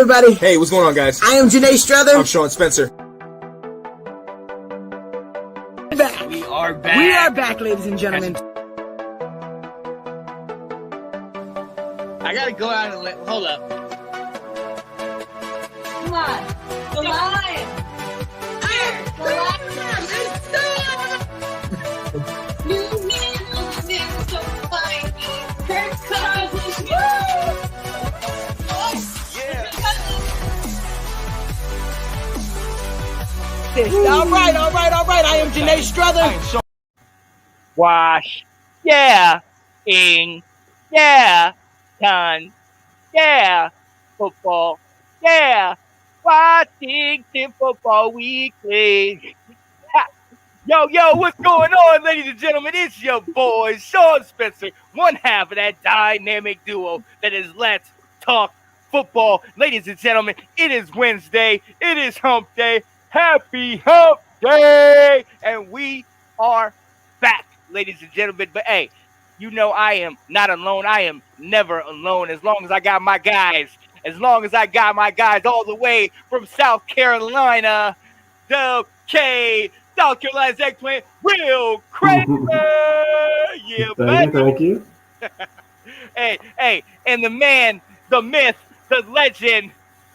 everybody. Hey, what's going on, guys? I am Janae Strother. I'm Sean Spencer. Back. We are back. We are back, ladies and gentlemen. I gotta go out and hold up. Come on. The lion. The lion. New man on the so fine. Kirk Cousins. All right. I am Janae Strother. Wash. Yeah. Ing. Yeah. Ton. Yeah. Football. Yeah. Watching Football Weekly. Yo, what's going on, ladies and gentlemen? It's your boy, Sean Spencer, one half of that dynamic duo that is Let's Talk Football. Ladies and gentlemen, it is Wednesday. It is Hump Day. Happy Hump Day! And we are back, ladies and gentlemen. But hey, you know I am not alone. I am never alone as long as I got my guys. As long as I got my guys all the way from South Carolina, South Carolina's eggplant, Will Kramer. Yeah, Thank you. Hey, and the man, the myth, the legend,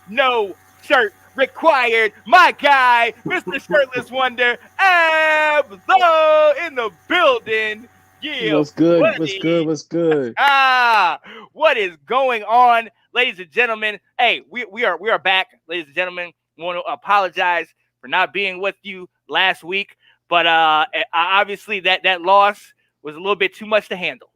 no shirt required, my guy, Mr. Shirtless Wonder, Ablo in the building. Yeah, What's good? buddy. What's good? What is going on, ladies and gentlemen? Hey, we are back, ladies and gentlemen. I want to apologize for not being with you last week, but obviously that loss was a little bit too much to handle.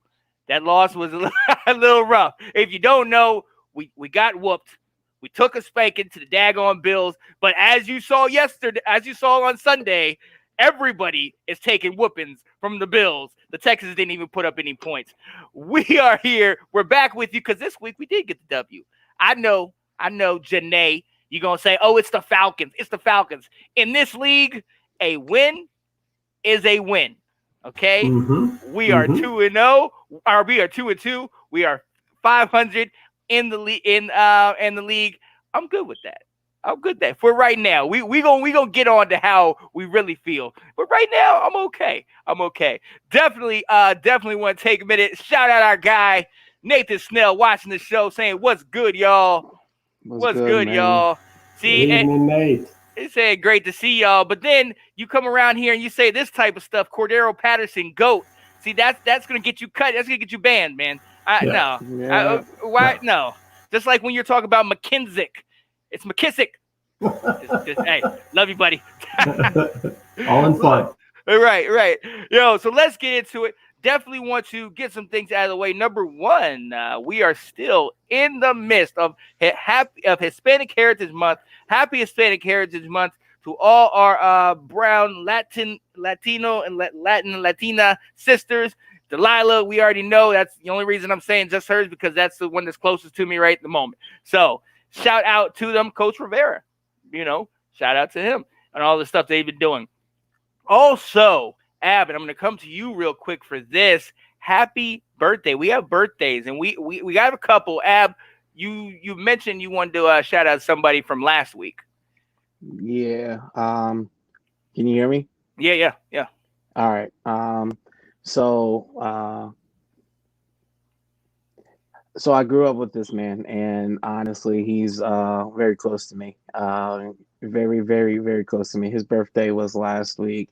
That loss was a little rough. If you don't know, we got whooped. We took a spanking to the daggone Bills, but as you saw on Sunday, everybody is taking whoopings from the Bills. The Texans didn't even put up any points. We are here. We're back with you because this week we did get the W. I know, Janae, you're going to say, oh, it's the Falcons. It's the Falcons. In this league, a win is a win. Okay? Mm-hmm. We are 2-0. Or we are 2-2. We are 500 in the league. I'm good with that. For right now. We gonna get on to how we really feel. But right now, I'm okay. Definitely want to take a minute. Shout out our guy, Nathan Snell, watching the show, saying, what's good, y'all? What's good, y'all? See, good evening, Nate. It's saying great to see y'all. But then you come around here and you say this type of stuff, Cordero Patterson, GOAT. See, that's gonna get you cut. That's gonna get you banned, man. No. No. Just like when you're talking about McKissic. It's McKissic. Hey, love you, buddy. All in fun. Right. Yo, so let's get into it. Definitely want to get some things out of the way. Number one, we are still in the midst of Hispanic Heritage Month. Happy Hispanic Heritage Month to all our brown Latino and Latina sisters. Delilah, we already know. That's the only reason I'm saying just hers, because that's the one that's closest to me right at the moment. So shout out to them, Coach Rivera. Shout out to him and all the stuff they've been doing. Also, Ab, and I'm going to come to you real quick for this. Happy birthday. We have birthdays, and we got a couple. Ab, you mentioned you wanted to shout out somebody from last week. Yeah. Can you hear me? Yeah. All right. So I grew up with this man, and honestly, he's very close to me. Very, very, very close to me. His birthday was last week,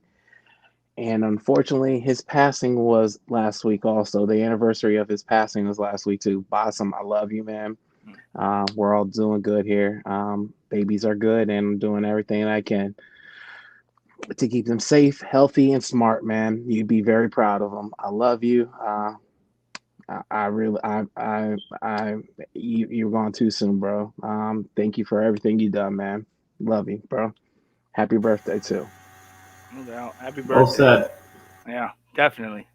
and unfortunately, his passing was last week also. The anniversary of his passing was last week too. Bassem, I love you, man. We're all doing good here. Babies are good, and I'm doing everything I can to keep them safe, healthy, and smart, man. You'd be very proud of them. I love you. You're gone too soon, bro. Thank you for everything you done, man. Love you, bro. Happy birthday too. No doubt. Happy birthday. Well said. Yeah, definitely.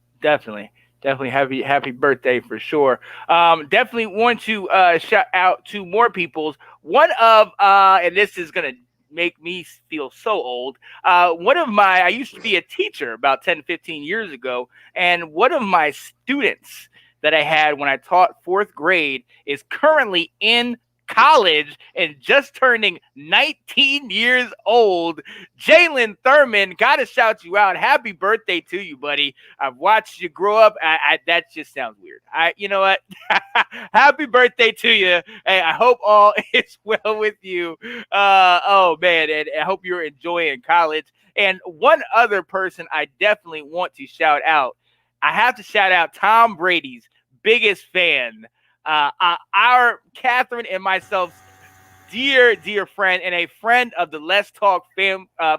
Happy birthday for sure. Definitely want to shout out to more people's. One of and this is gonna make me feel so old. I used to be a teacher about 10, 15 years ago, and one of my students that I had when I taught fourth grade is currently in college and just turning 19 years old. Jalen Thurman, gotta shout you out. Happy birthday to you, buddy. I've watched you grow up. That just sounds weird. You know what? Happy birthday to you. Hey, I hope all is well with you. Oh man, and I hope you're enjoying college. And one other person I definitely want to shout out. I have to shout out Tom Brady's biggest fan. Our Catherine and myself, dear friend and a friend of the Let's Talk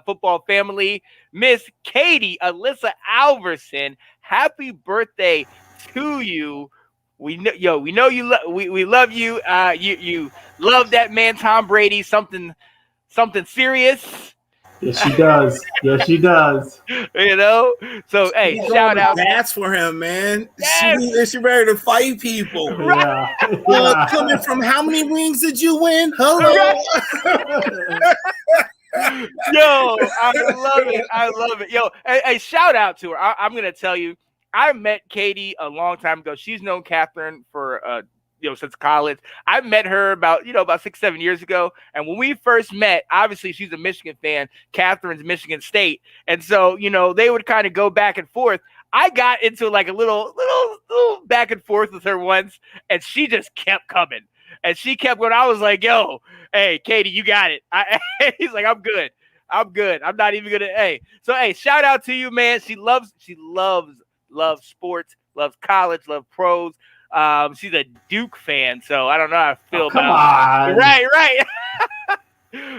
football family, Miss Katie Alyssa Alverson. Happy birthday to you. We know you. We love you. You love that man, Tom Brady. Something serious. Yes, she does. Yes, she does. You know. So hey, She's shout going to out. bats for him, man. Yes. She ready to fight people. Yeah. Coming from how many wings did you win? Hello. Yo, I love it. Yo, a shout out to her. I'm gonna tell you, I met Katie a long time ago. She's known Catherine for since college. I met her about 6-7 years ago. And when we first met, obviously she's a Michigan fan. Catherine's Michigan State. And so, they would kind of go back and forth. I got into like a little back and forth with her once, and she just kept coming. And she kept going. I was like, yo, hey, Katie, you got it. He's like, I'm good. I'm not even gonna. Hey, so hey, shout out to you, man. She loves sports, loves college, loves pros. She's a Duke fan, so I don't know how I feel come about. on. Right.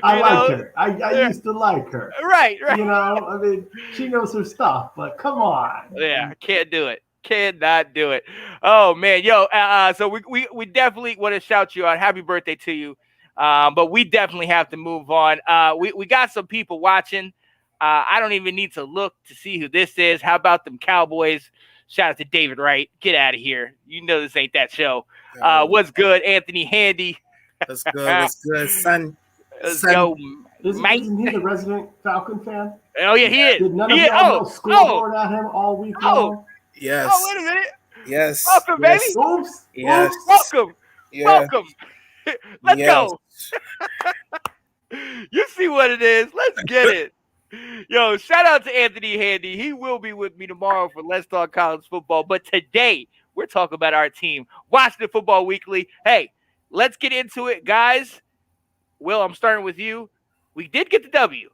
I like her. I used to like her. Right. I mean, she knows her stuff, but come on. Yeah, can't do it. Cannot do it. Oh man, yo. So we definitely want to shout you out. Happy birthday to you. But we definitely have to move on. We got some people watching. I don't even need to look to see who this is. How about them Cowboys? Shout out to David Wright. Get out of here. You know this ain't that show. What's good, Anthony Handy? That's good, son. Yo, Isn't he the resident Falcon fan? Oh yeah, he is. Did none of y'all know scoreboard at him all week long? Yes. Oh, wait a minute. Yes. Welcome, baby. Oops. Yes. Welcome. Yeah. Welcome. Let's go. You see what it is. Let's get it. Yo, shout out to Anthony Handy. He will be with me tomorrow for Let's Talk College Football. But today, we're talking about our team, Washington Football Weekly. Hey, let's get into it, guys. Will, I'm starting with you. We did get the W.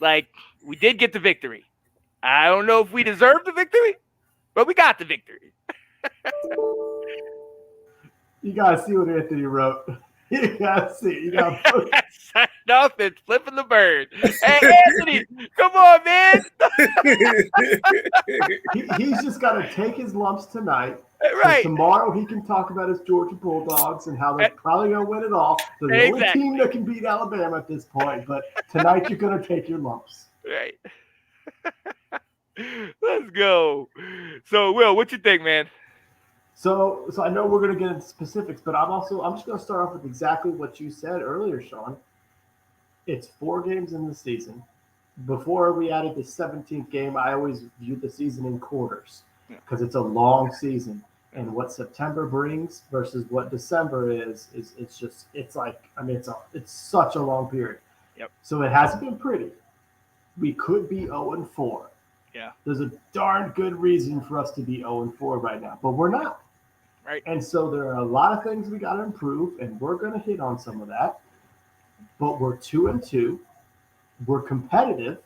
We did get the victory. I don't know if we deserved the victory, but we got the victory. You got to see what Anthony wrote. You got to see. You got to Nothing. Flipping the bird. Hey, Anthony, come on, man. He's just got to take his lumps tonight. Right. Tomorrow he can talk about his Georgia Bulldogs and how they're probably going to win it all. They're the only team that can beat Alabama at this point. But tonight you're going to take your lumps. Right. Let's go. So, Will, what you think, man? So I know we're going to get into specifics, but I'm just going to start off with exactly what you said earlier, Sean. It's 4 games in the season. Before we added the 17th game, I always viewed the season in quarters because it's a long season. And what September brings versus what December is it's such a long period. Yep. So it hasn't been pretty. We could be 0-4. Yeah. There's a darn good reason for us to be 0-4 right now, but we're not. Right. And so there are a lot of things we got to improve, and we're going to hit on some of that. But we're 2-2. We're competitive.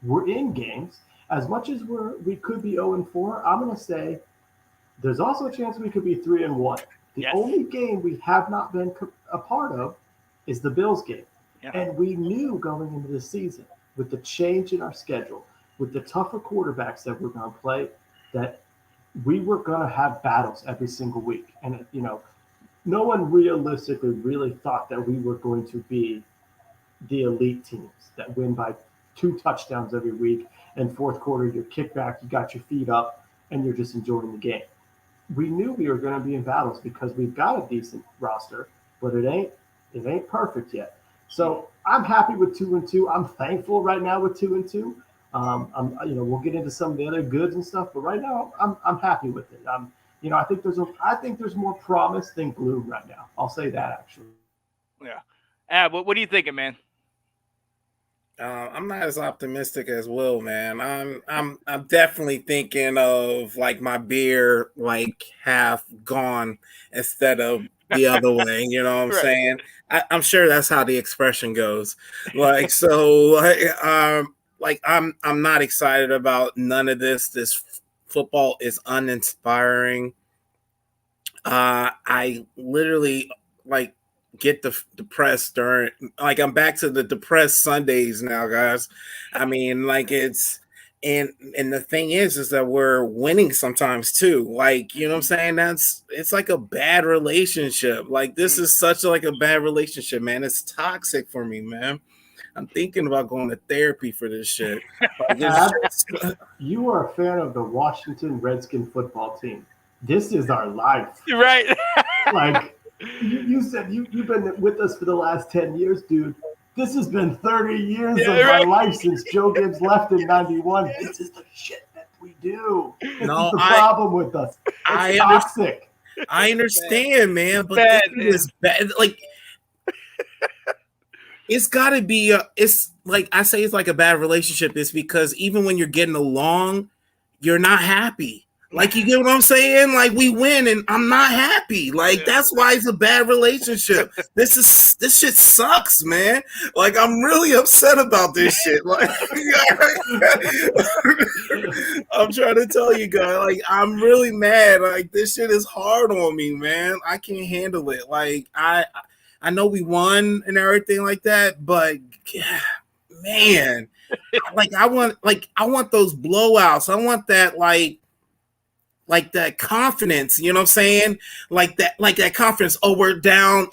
We're in games. As much as we could be 0-4, I'm going to say there's also a chance we could be 3-1. The only game we have not been a part of is the Bills game. Yeah. And we knew going into the season with the change in our schedule, with the tougher quarterbacks that we're going to play, that we were going to have battles every single week. And, no one realistically really thought that we were going to be the elite teams that win by 2 touchdowns every week. And fourth quarter, you're kicked back, you got your feet up, and you're just enjoying the game. We knew we were going to be in battles because we've got a decent roster, but it ain't perfect yet. So I'm happy with 2-2. I'm thankful right now with 2-2. We'll get into some of the other goods and stuff, but right now I'm happy with it. I think there's more promise than gloom right now. I'll say that actually. Yeah. What are you thinking, man? I'm not as optimistic as Will, man. I'm definitely thinking of like my beer like half gone instead of the other way. You know what I'm Right. saying? I'm sure that's how the expression goes. Like so, I'm not excited about none of this. This football is uninspiring. I literally like get depressed during like I'm back to the depressed Sundays now, guys. I mean, like it's and the thing is that we're winning sometimes too. Like, you know what I'm saying? It's like a bad relationship. Like this is such like a bad relationship, man. It's toxic for me, man. I'm thinking about going to therapy for this shit. Like, You are a fan of the Washington Redskin football team. This is our life. Right. Like you said, you've been with us for the last 10 years, dude. This has been 30 years of my life since Joe Gibbs left in 91. This is the shit that we do. This is the problem with us. It's toxic. I understand, man, but this is bad. Like, it's got to be. It's like I say, it's like a bad relationship. Is because even when you're getting along, you're not happy. Like, you get what I'm saying? Like, we win and I'm not happy. Like, that's why it's a bad relationship. This shit sucks, man. Like, I'm really upset about this shit. Like, I'm trying to tell you guys, like, I'm really mad. Like, this shit is hard on me, man. I can't handle it. Like, I know we won and everything like that, but man, I want those blowouts. I want that like that confidence, you know what I'm saying? Like that confidence. Oh, we're down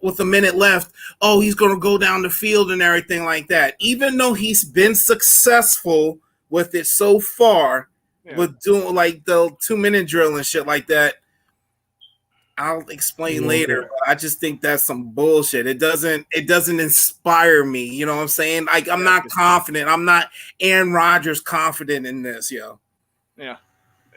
with a minute left. Oh, he's going to go down the field and everything like that. Even though he's been successful with it so far, with doing like the 2-minute drill and shit like that. I'll explain later, but I just think that's some bullshit. It doesn't inspire me. You know what I'm saying? Like, I'm not confident. I'm not Aaron Rodgers confident in this, yo. Yeah.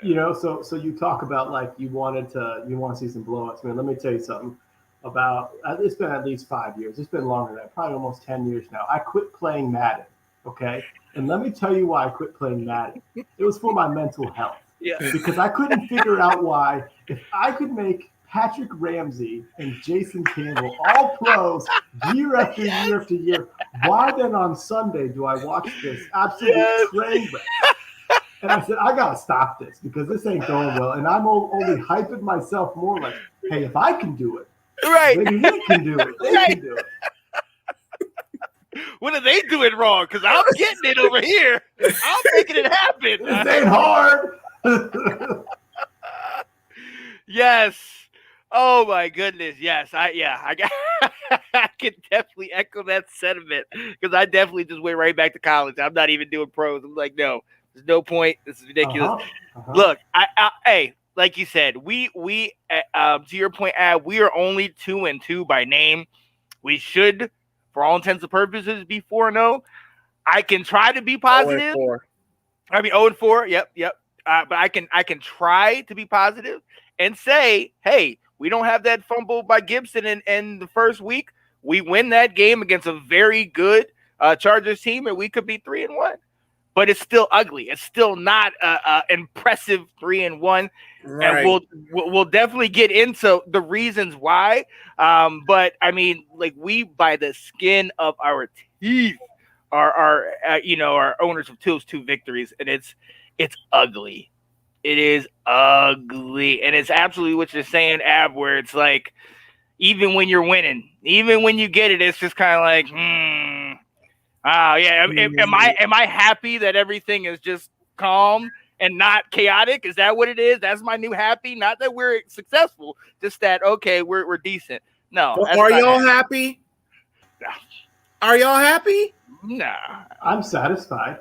So you talk about like you want to see some blowouts, man. Let me tell you something about. It's been at least 5 years. It's been longer than that, probably almost 10 years now. I quit playing Madden, okay? And let me tell you why I quit playing Madden. It was for my mental health. Yeah. Because I couldn't figure out why if I could make Patrick Ramsey and Jason Campbell all pros year after year after year, why then on Sunday do I watch this absolute train wreck? And I said, I got to stop this because this ain't going well. And I'm only hyping myself more like, hey, if I can do it, maybe he can do it. They can do it. What are they doing wrong? Because I'm getting it over here. I'm making it happen. This ain't hard. Yes. Oh my goodness. Yes. I can definitely echo that sentiment because I definitely just went right back to college. I'm not even doing pros. I'm like, no. There's no point. This is ridiculous. Look, hey, like you said, we to your point, Ab, we are only 2-2 by name. We should, for all intents and purposes, be 4-0. I can try to be positive. 0-4. I mean 0-4. Yep. But I can try to be positive and say, hey, we don't have that fumble by Gibson in the first week. We win that game against a very good Chargers team, and we could be 3-1. But it's still ugly. It's still not impressive 3-1, right. And we'll definitely get into the reasons why. But I mean, like we by the skin of our teeth are owners of those 2 victories, and it's ugly. It is ugly, and it's absolutely what you're saying, Ab. Where it's like, even when you're winning, even when you get it, it's just kind of like, yeah. Am I happy that everything is just calm and not chaotic? Is that what it is? That's my new happy. Not that we're successful, just that okay, we're decent. No. Well, are y'all happy? No. Are y'all happy? Nah. I'm satisfied.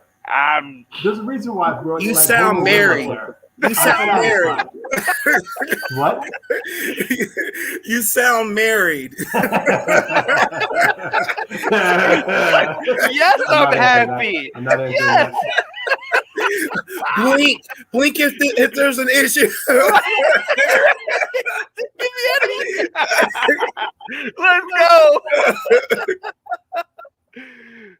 There's a reason why I brought you. Sound married. You sound married. What? You sound married. Yes, I'm happy. I'm not yes. blink if there's an issue. Let's go.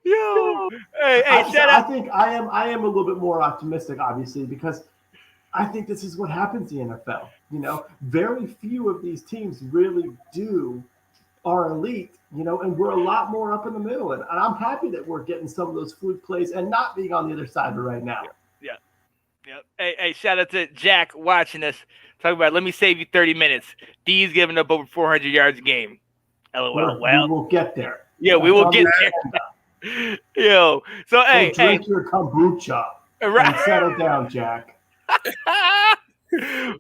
Yo, hey, shout I out. think I am a little bit more optimistic, obviously, because I think this is what happens in the NFL. Very few of these teams really are elite, and we're a lot more up in the middle. And I'm happy that we're getting some of those fluke plays and not being on the other side of it right now. Yeah. Hey, shout out to Jack watching us. Talk about, let me save you 30 minutes. D's giving up over 400 yards a game. LOL. We will get there. Yeah, we will get there. Yo, so hey, drink your kombucha and settle down, Jack.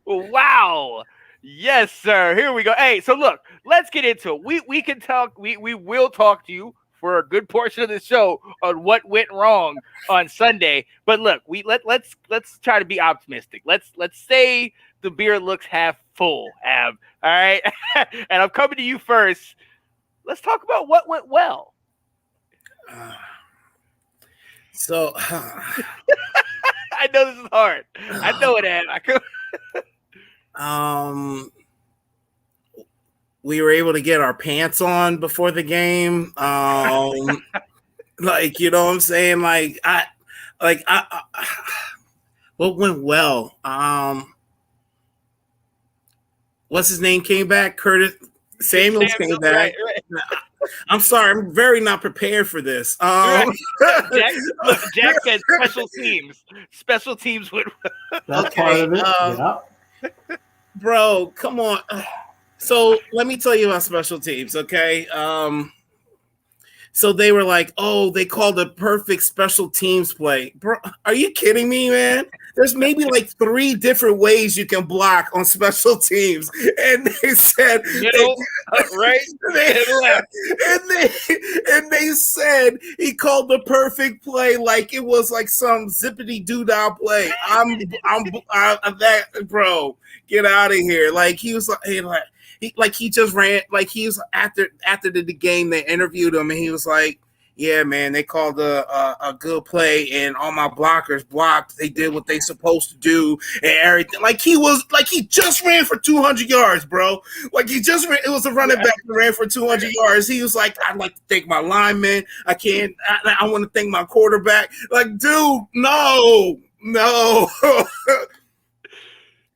Wow. Yes, sir. Here we go. Hey, so look, let's get into it. We can talk. We will talk to you for a good portion of the show on what went wrong on Sunday. But look, let's try to be optimistic. Let's say the beer looks half full. All right, and I'm coming to you first. Let's talk about what went well. So I know this is hard. I know it, Ab. we were able to get our pants on before the game. Like, you know what I'm saying? What went well? What's his name came back? Curtis Samuels came back. Right. I'm sorry, I'm very not prepared for this. Jack said special teams. Special teams would. That's part of it. Yeah. Bro, come on. So let me tell you about special teams, okay? So they were like, oh, they called a perfect special teams play. Bro, are you kidding me, man? There's maybe like 3 different ways you can block on special teams. And they said, right? And they said he called the perfect play like it was like some zippity doo-dah play. I'm that, bro, get out of here. Like he was like, he just ran, like he was after the game, they interviewed him and he was like, yeah, man, they called a good play and all my blockers blocked. They did what they supposed to do and everything. Like he just ran for 200 yards, bro. Like he just ran, it was a running back that ran for 200 yards. He was like, I'd like to thank my linemen. I want to thank my quarterback. Like, dude, no.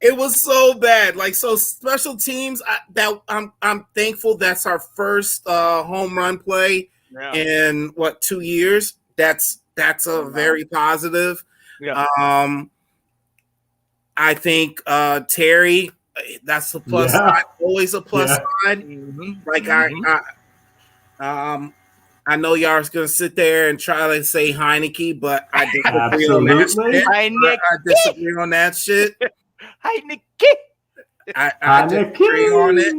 It was so bad. Like, so special teams, I'm thankful that's our first home run play in 2 years. That's a very positive. Yeah. I think Terry, that's a plus side, always a plus side. Mm-hmm. Like I know y'all are gonna sit there and try to say Heineke, but I disagree on that shit. I disagree on that shit. Heineke. I disagree on it.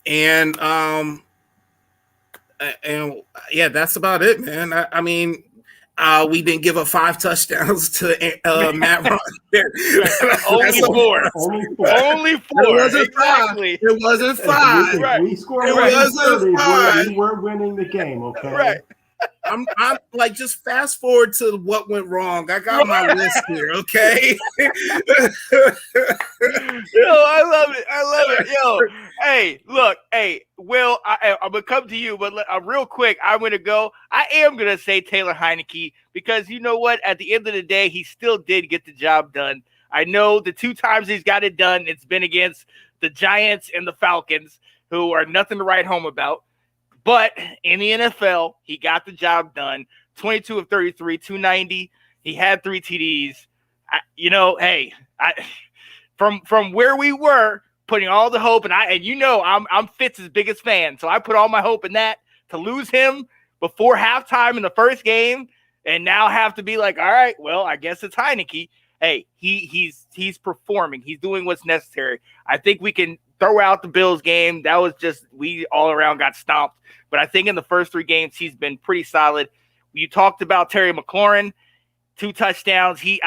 And yeah, that's about it, man. I mean, we didn't give up 5 touchdowns to Matt Ryan. Only 4. Only 4. It wasn't exactly. 5. It wasn't 5. If we scored it wasn't 5. We were winning the game, okay? Right. I'm like, just fast forward to what went wrong. I got my list here, okay? Yo, I love it. Yo, hey, look, Will, I'm gonna come to you, but real quick, I am gonna say Taylor Heineke because you know what? At the end of the day, he still did get the job done. I know the 2 times he's got it done, it's been against the Giants and the Falcons, who are nothing to write home about. But in the NFL, he got the job done. 22 of 33, 290. He had 3 TDs. From where we were, putting all the hope, and I'm Fitz's biggest fan, so I put all my hope in that. To lose him before halftime in the first game, and now have to be like, all right, well, I guess it's Heineke. Hey, he's performing. He's doing what's necessary. I think we can throw out the Bills game. That was just, we all around got stomped. But I think in the first 3 games, he's been pretty solid. You talked about Terry McLaurin, 2 touchdowns. He's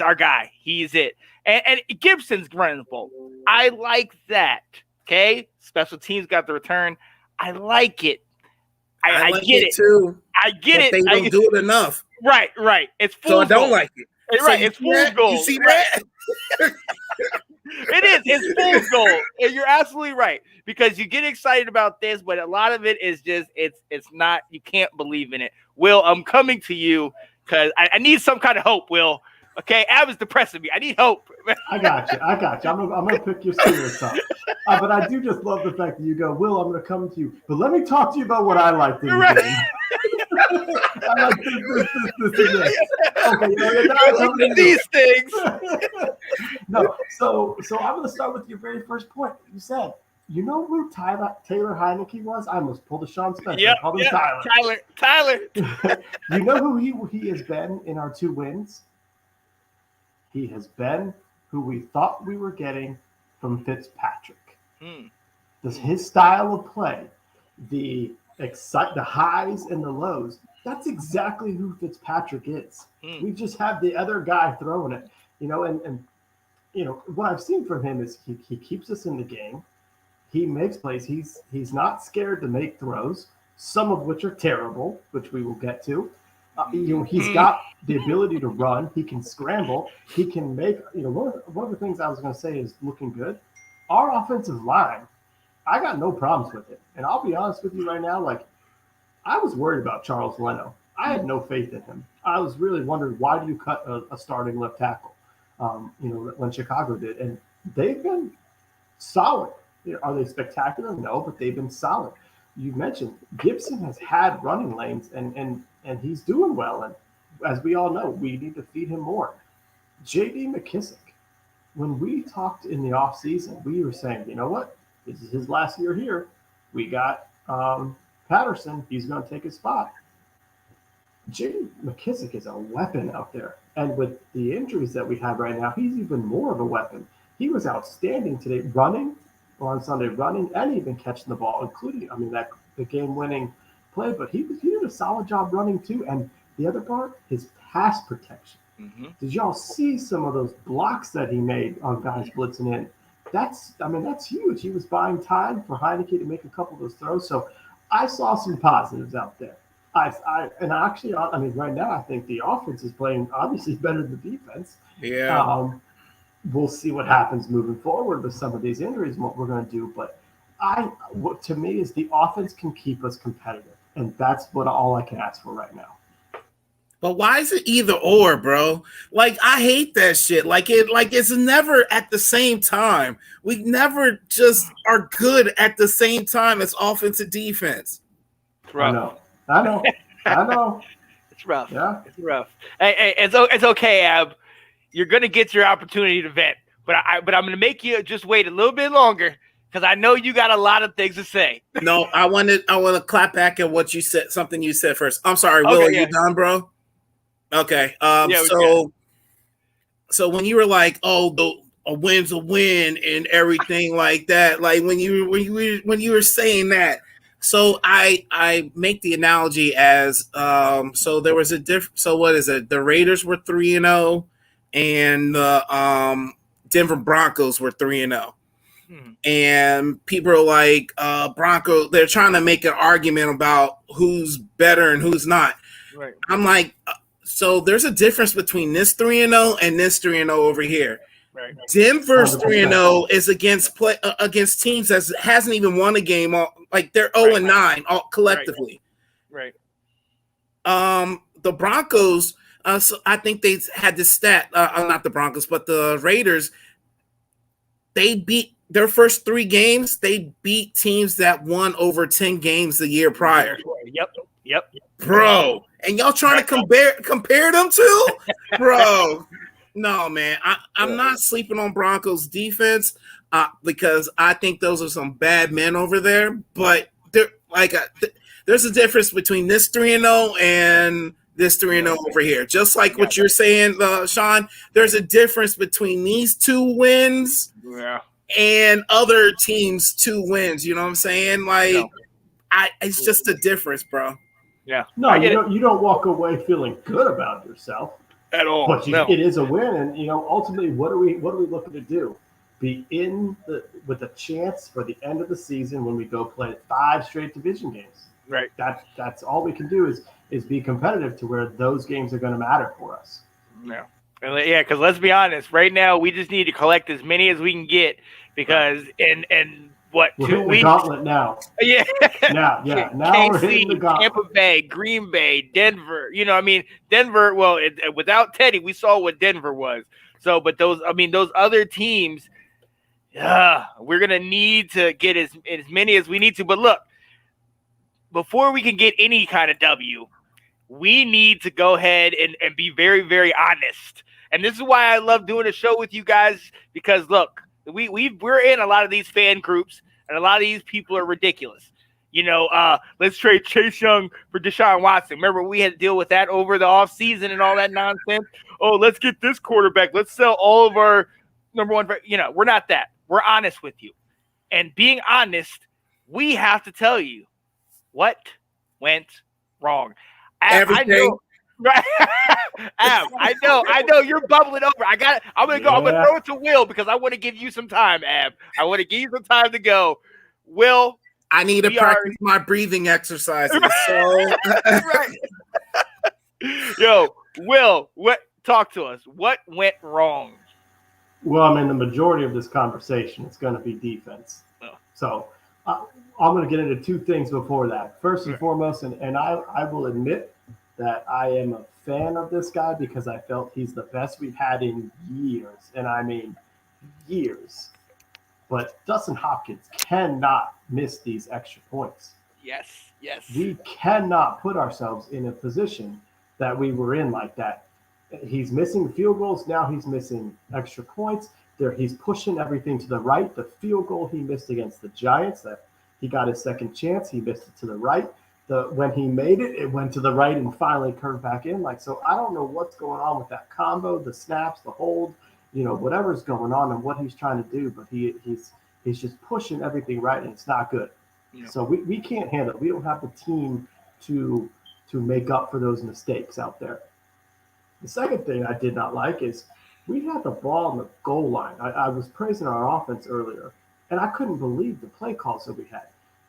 our guy. He's it. And Gibson's running the ball. I like that. Okay? Special teams got the return. I like it. I like get it. too. I get But it. they don't do it enough. Right. It's So I fool's don't gold. like it. Right. So It's fool's gold. You see right. that? It is. It's fool's gold. And you're absolutely right, because you get excited about this, but a lot of it is just it's not. You can't believe in it. Will, I'm coming to you because I need some kind of hope. Will, okay, Ab is depressing me. I need hope. I got you. I'm gonna pick your spirits up. But I do just love the fact that you go, Will, I'm gonna come to you, but let me talk to you about what I liked in the game. I like this. Okay, these things. No, so I'm gonna start with your very first point. You said, you know who Taylor Heineke was? I almost pulled a Sean Spencer. Yep, Called him Tyler. You know who he has been in our 2 wins? He has been who we thought we were getting from Fitzpatrick. His style of play, the highs and the lows, that's exactly who Fitzpatrick is. We just have the other guy throwing it, and what I've seen from him is he keeps us in the game. He makes plays. He's not scared to make throws, some of which are terrible, which we will get to. He's got the ability to run. He can scramble. He can make, one of the things I was going to say is looking good. Our offensive line, I got no problems with it. And I'll be honest with you right now, I was worried about Charles Leno. I had no faith in him. I was really wondering, why do you cut a starting left tackle? When Chicago did. And they've been solid. Are they spectacular? No, but they've been solid. You mentioned Gibson has had running lanes, and he's doing well. And as we all know, we need to feed him more. J.D. McKissic, when we talked in the offseason, we were saying, you know what? This is his last year here. We got Patterson. He's going to take his spot. J.D. McKissic is a weapon out there. And with the injuries that we have right now, he's even more of a weapon. He was outstanding today running, on Sunday running, and even catching the ball, including, the game-winning play. But he did a solid job running too. And the other part, his pass protection. Did y'all see some of those blocks that he made on guys blitzing in? That's huge. He was buying time for Heineke to make a couple of those throws. So I saw some positives out there. Right now I think the offense is playing obviously better than the defense. Yeah. We'll see what happens moving forward with some of these injuries and what we're going to do. But what to me is the offense can keep us competitive, and that's all I can ask for right now. But why is it either or, bro? I hate that shit. It's never at the same time. We never just are good at the same time as offense and defense. I know. It's rough. Yeah. It's rough. Hey, it's okay, Ab. You're gonna get your opportunity to vent, but I'm gonna make you just wait a little bit longer because I know you got a lot of things to say. No, I want to clap back at what you said. Something you said first. I'm sorry, Will. Are you done, bro? Okay. So when you were like, "Oh, a win's a win" and everything like that, when you were saying that, so I make the analogy as so there was a So what is it? The Raiders were 3-0, and the Denver Broncos were 3-0. And people are like, Bronco. They're trying to make an argument about who's better and who's not. Right. I'm like. So there's a difference between this 3-0 and this 3-0 over here. Right. Denver's 3-0 is against teams that hasn't even won a game. They're 0-9 all collectively. Right. The Broncos. So I think they had this stat. Not the Broncos, but the Raiders. They beat their first 3 games. They beat teams that won over 10 games the year prior. Yep. Bro. And y'all trying to compare them to? Bro. No, man. I'm not sleeping on Broncos defense because I think those are some bad men over there. But there's a difference between this 3-0 and this 3-0 over here. Just like what you're saying, Sean, there's a difference between these 2 wins and other teams' 2 wins. You know what I'm saying? It's just a difference, bro. Yeah. No, you don't walk away feeling good about yourself at all. But it is a win, and ultimately, what are we looking to do? Be with a chance for the end of the season when we go play 5 straight division games. Right. That's all we can do is be competitive to where those games are going to matter for us. Yeah. Yeah, because let's be honest, right now we just need to collect as many as we can get because in what, We're 2 hitting the weeks? gauntlet now. Yeah. Now we're hitting the KC, gauntlet. Tampa Bay, Green Bay, Denver. I mean, Denver, well, without Teddy, we saw what Denver was. So, but those other teams, we're going to need to get as many as we need to. But look, before we can get any kind of W, we need to go ahead and be very, very honest. And this is why I love doing a show with you guys, because look, we're in a lot of these fan groups, and a lot of these people are ridiculous. Let's trade Chase Young for Deshaun Watson. Remember, we had to deal with that over the offseason and all that nonsense. Oh, let's get this quarterback. Let's sell all of our number one. We're not that. We're honest with you. And being honest, we have to tell you what went wrong. Everything. I know, right? I know you're bubbling over. I'm gonna throw it to Will because I want to give you some time, Ab. I want to give you some time to go. Will, I need to practice my breathing exercises. So right. Yo, Will, talk to us. What went wrong? Well, I mean, the majority of this conversation is going to be defense. Oh. So I'm going to get into two things before that. First and foremost, and I will admit that I am a fan of this guy because I felt he's the best we've had in years. And I mean, years. But Dustin Hopkins cannot miss these extra points. Yes. We cannot put ourselves in a position that we were in like that. He's missing field goals. Now he's missing extra points. He's pushing everything to the right. The field goal he missed against the Giants, that he got his second chance. He missed it to the right. When he made it, it went to the right and finally curved back in. So I don't know what's going on with that combo, the snaps, the hold, whatever's going on and what he's trying to do. But he's just pushing everything right, and it's not good. Yeah. So we can't handle it. We don't have the team to make up for those mistakes out there. The second thing I did not like is we had the ball on the goal line. I was praising our offense earlier, and I couldn't believe the play calls that we had.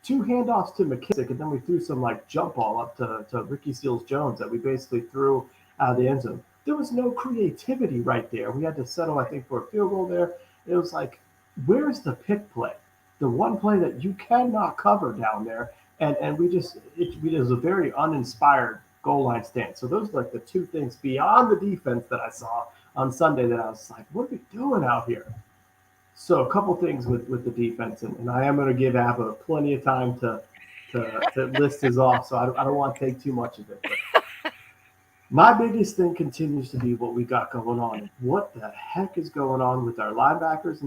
2 handoffs to McKissic, and then we threw some jump ball up to Ricky Seals-Jones that we basically threw out of the end zone. There was no creativity right there. We had to settle, I think, for a field goal there. It was like, where's the pick play? The one play that you cannot cover down there, and it was a very uninspired goal line stand. So those are the 2 things beyond the defense that I saw on Sunday that I was like, what are we doing out here? So a couple things with the defense, and I am going to give Abba plenty of time to list his off, so I don't want to take too much of it. But my biggest thing continues to be what we got going on. What the heck is going on with our linebackers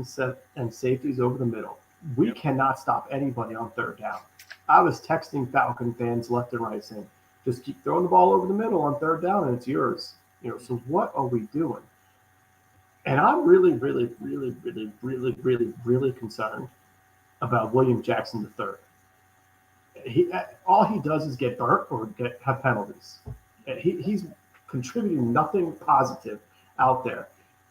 and safeties over the middle? We cannot stop anybody on third down. I was texting Falcon fans left and right saying, just keep throwing the ball over the middle on third down and it's yours. So what are we doing? And I'm really, really, really, really, really, really, really concerned about William Jackson III. All he does is get burnt or have penalties. He's contributing nothing positive out there.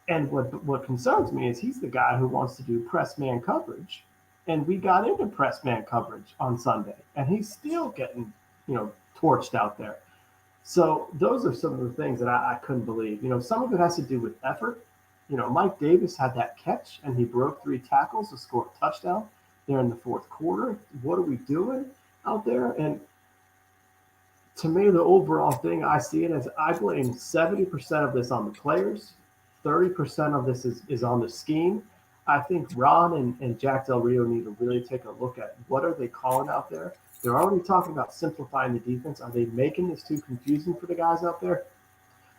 And what concerns me is he's the guy who wants to do press man coverage. And we got into press man coverage on Sunday, and he's still getting, torched out there. So those are some of the things that I couldn't believe. Some of it has to do with effort. Mike Davis had that catch, and he broke 3 tackles to score a touchdown there in the fourth quarter. What are we doing out there? And to me, the overall thing I see it as, I blame 70% of this on the players. 30% of this is on the scheme. I think Ron and Jack Del Rio need to really take a look at what are they calling out there. They're already talking about simplifying the defense. Are they making this too confusing for the guys out there?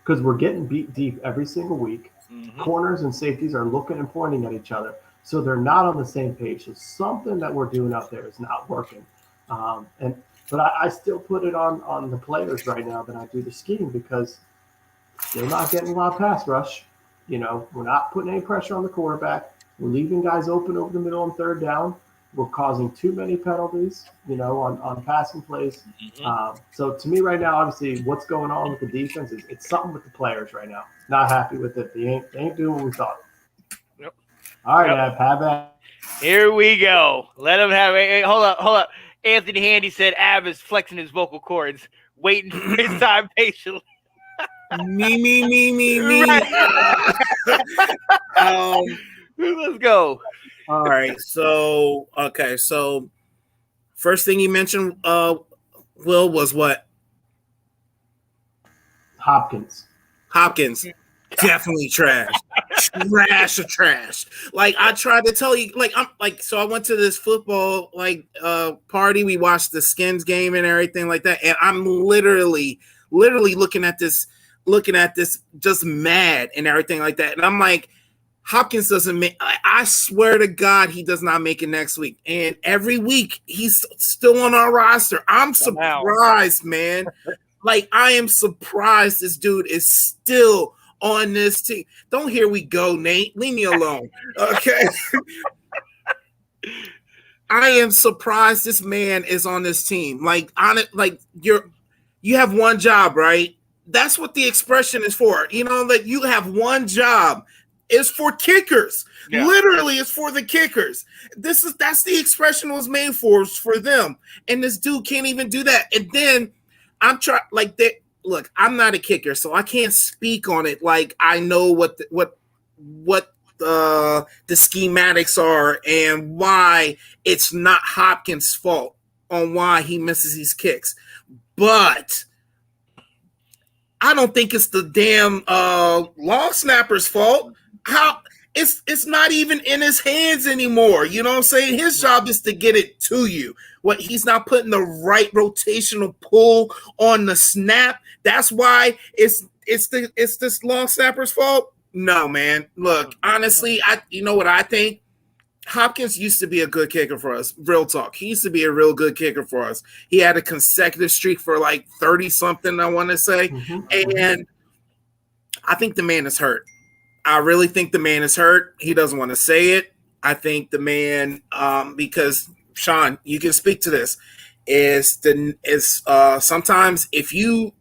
Because we're getting beat deep every single week. Mm-hmm. Corners and safeties are looking and pointing at each other. So they're not on the same page. So something that we're doing out there is not working. But I still put it on the players right now than I do the scheme because they're not getting a lot of pass rush. We're not putting any pressure on the quarterback. We're leaving guys open over the middle on third down. We're causing too many penalties, on passing plays. Mm-hmm. So to me right now, obviously, what's going on with the defense is it's something with the players right now. Not happy with it. They ain't doing what we thought. Yep. All right, Ab, have that. Here we go. Let them have it. Hey, hold up. Anthony Handy said Av is flexing his vocal cords, waiting for his time patiently. Me. Right. Let's go. All right. So first thing you mentioned, Will, was what? Hopkins. Definitely trash. Trash. Like I tried to tell you, so I went to this football party. We watched the Skins game and everything like that, and I'm literally looking at this just mad and everything like that. And I'm like, Hopkins doesn't make. I swear to God, he does not make it next week. And every week he's still on our roster. I'm surprised, man. Like I am surprised this dude is still on this team. Don't here we go, Nate. Leave me alone. Okay. I am surprised this man is on this team. You have one job, right? That's what the expression is for. You know, that you have one job. It's for kickers. Yeah. Literally, it's for the kickers. That's the expression was made for them. And this dude can't even do that. And then I'm trying look, I'm not a kicker, so I can't speak on it. Like I know what the schematics are and why it's not Hopkins' fault on why he misses these kicks. But I don't think it's the damn long snapper's fault. How it's not even in his hands anymore. You know what I'm saying? His job is to get it to you. What he's not putting the right rotational pull on the snap. That's why it's this long snapper's fault. No, man. Look, honestly, you know what I think? Hopkins used to be a good kicker for us. Real talk. He used to be a real good kicker for us. He had a consecutive streak for like 30 something, I want to say. And I think the man is hurt. I really think the man is hurt. He doesn't want to say it. I think the man, because Sean, you can speak to this, is sometimes if you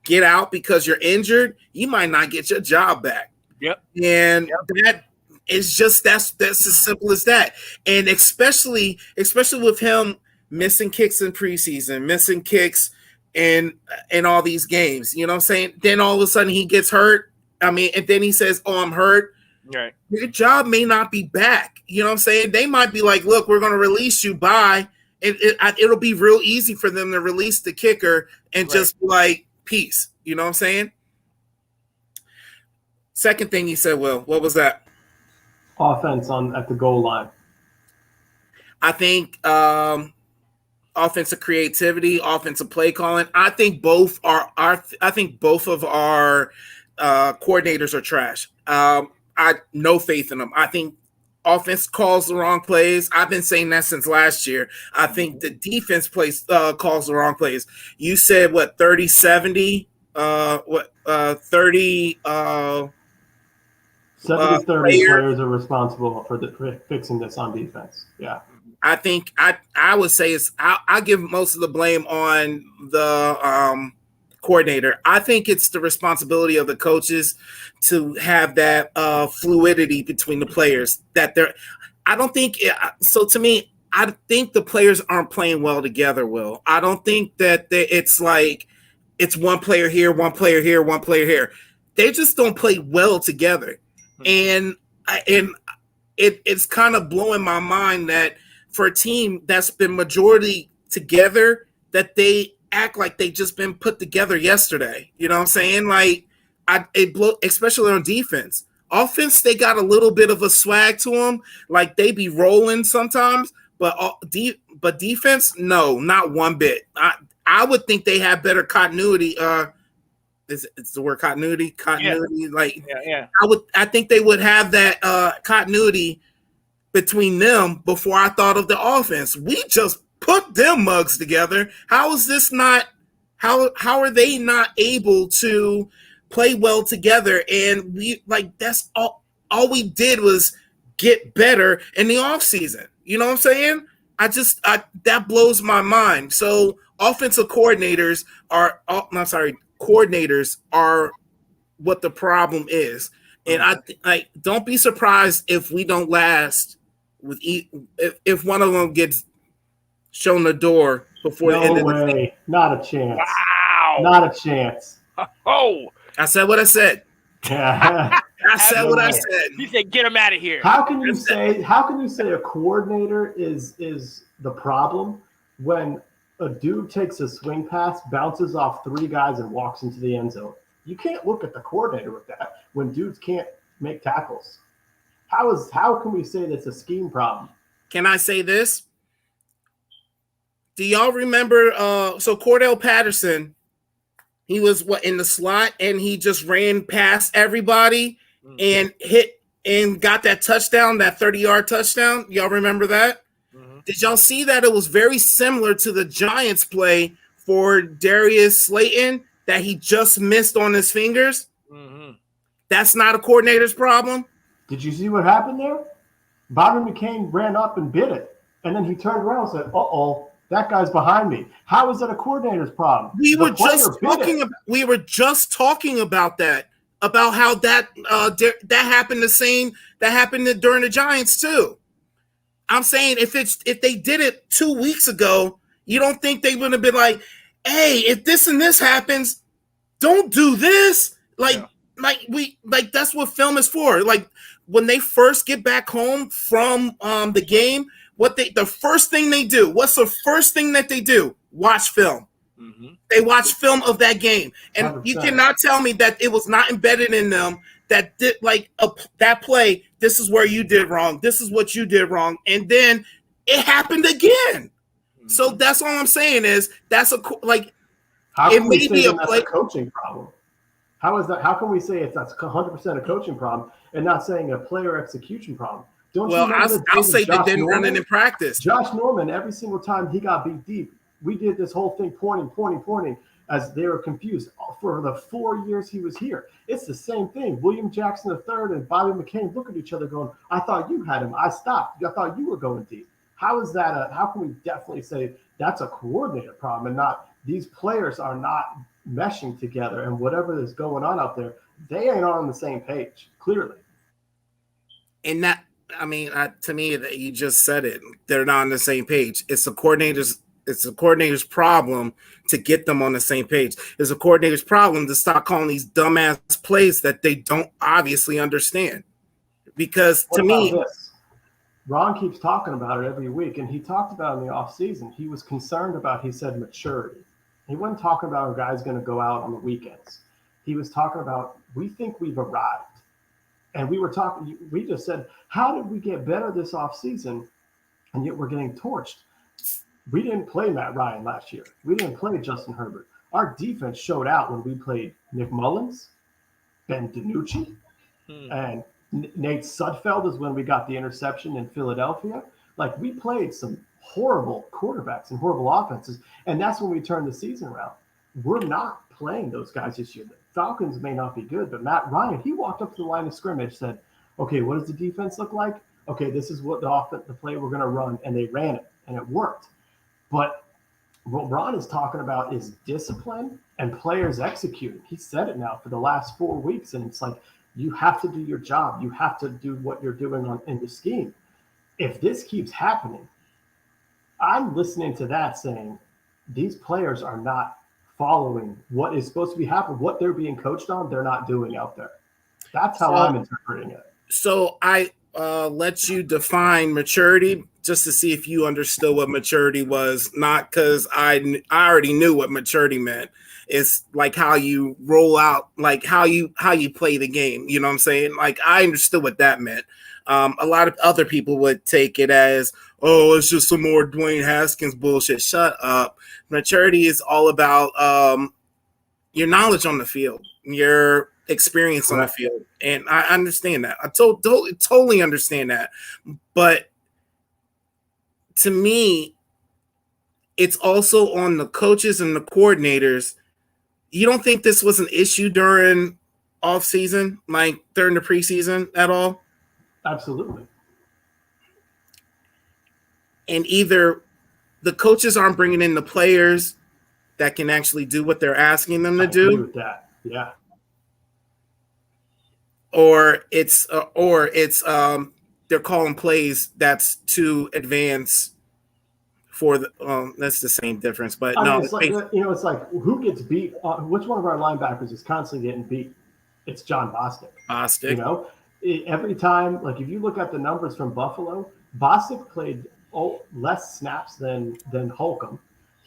get out because you're injured, you might not get your job back. Yep. And that is just that's as simple as that. And especially with him missing kicks in preseason, missing kicks in all these games, you know what I'm saying? Then all of a sudden he gets hurt. I mean, and then he says, "Oh, I'm hurt." Right. Your job may not be back. You know what I'm saying? They might be like, "Look, we're going to release you. Bye." It'll be real easy for them to release the kicker and just be like, "Peace." You know what I'm saying? Second thing he said, Will, what was that? Offense at the goal line. I think offensive creativity, offensive play calling. I think both of our coordinators are trash. I no faith in them. I think offense calls the wrong plays. I've been saying that since last year. I think the defense calls the wrong plays. You said what 30-70? 30 70-30 players are responsible for fixing this on defense. Yeah. I think I would say I give most of the blame on the coordinator. I think it's the responsibility of the coaches to have that fluidity between the players. I don't think so. To me, I think the players aren't playing well together. Will, I don't think that it's like it's one player here, one player here, one player here. They just don't play well together, and it's kind of blowing my mind that for a team that's been majority together, that they act like they just been put together yesterday. You know what I'm saying? Like especially on defense. Offense, they got a little bit of a swag to them. Like they be rolling sometimes, but defense, no, not one bit. I would think they have better continuity. It's the word continuity. Continuity, yeah. Like yeah. I think they would have that continuity between them before I thought of the offense. We just put them mugs together. How is this not? How are they not able to play well together? And that's all we did was get better in the offseason. You know what I'm saying? That blows my mind. So offensive coordinators are what the problem is. And I don't be surprised if we don't last with if one of them gets shown the door before the end No of the season. way. Not a chance. Wow. Not a chance. Oh. I said what I said. Yeah. I said what I way. said. He said, "Get him out of here." How can you say a coordinator is the problem when a dude takes a swing pass, bounces off 3 guys, and walks into the end zone? You can't look at the coordinator with that when dudes can't make tackles. How can we say that's a scheme problem? Can I say this? Do y'all remember? So Cordell Patterson, he was in the slot, and he just ran past everybody and hit and got that touchdown, that 30-yard touchdown. Y'all remember that? Mm-hmm. Did y'all see that it was very similar to the Giants play for Darius Slayton that he just missed on his fingers? Mm-hmm. That's not a coordinator's problem. Did you see what happened there? Bobby McCain ran up and bit it, and then he turned around and said, "Uh-oh, that guy's behind me." How is that a coordinator's problem? We were just talking about that. About how that happened that happened during the Giants too. I'm saying if they did it 2 weeks ago, you don't think they would have been like, "Hey, if this and this happens, don't do this." Like that's what film is for. Like when they first get back home from the game, the first thing they do? What's the first thing that they do? Watch film. Mm-hmm. They watch film of that game, and 100%. You cannot tell me that it was not embedded in them that did that play. This is where you did wrong. This is what you did wrong, and then it happened again. Mm-hmm. So that's all I'm saying is that's How can we say that's a coaching problem? How is that? How can we say that's 100% a coaching problem and not saying a player execution problem? I'll say they didn't run it in practice. Josh Norman, every single time he got beat deep, we did this whole thing pointing as they were confused for the 4 years he was here. It's the same thing. William Jackson III and Bobby McCain look at each other going, "I thought you had him. I stopped. I thought you were going deep." How is that? How can we definitely say that's a coordinator problem and not these players are not meshing together and whatever is going on out there, they ain't on the same page, clearly. And that, to me, you just said it. They're not on the same page. It's the coordinator's problem to get them on the same page. It's a coordinator's problem to stop calling these dumbass plays that they don't obviously understand. Because to me, this? Ron keeps talking about it every week, and he talked about it in the offseason. He was concerned about, he said, maturity. He wasn't talking about a guy's going to go out on the weekends. He was talking about, we think we've arrived. And we just said, how did we get better this offseason? And yet we're getting torched. We didn't play Matt Ryan last year. We didn't play Justin Herbert. Our defense showed out when we played Nick Mullins, Ben DiNucci, and Nate Sudfeld is when we got the interception in Philadelphia. Like, we played some horrible quarterbacks and horrible offenses, and that's when we turned the season around. We're not playing those guys this year. The Falcons may not be good, but Matt Ryan, he walked up to the line of scrimmage, said, "Okay, what does the defense look like? Okay, this is what the play we're going to run," and they ran it, and it worked. But what Ron is talking about is discipline and players executing. He said it now for the last 4 weeks, and it's like, you have to do your job. You have to do what you're doing in the scheme. If this keeps happening, I'm listening to that saying these players are not following what is supposed to be happening. What they're being coached on, they're not doing out there. That's how I'm interpreting it. So I let you define maturity just to see if you understood what maturity was. Not because I already knew what maturity meant. It's like how you roll out, like how you play the game. You know what I'm saying? Like, I understood what that meant. A lot of other people would take it as, oh, it's just some more Dwayne Haskins bullshit. Shut up. Maturity is all about your knowledge on the field, your experience on the field. And I understand that. I totally understand that. But to me, it's also on the coaches and the coordinators. You don't think this was an issue during off season, like during the preseason at all? Absolutely. And either the coaches aren't bringing in the players that can actually do what they're asking them to do. I agree with that. Yeah. Or it's they're calling plays that's too advanced for the that's the same difference, but I mean, no, it's like it's like who gets beat? Which one of our linebackers is constantly getting beat? It's John Bostic. Bostic. Every time, like if you look at the numbers from Buffalo, Bostic played less snaps than Holcomb.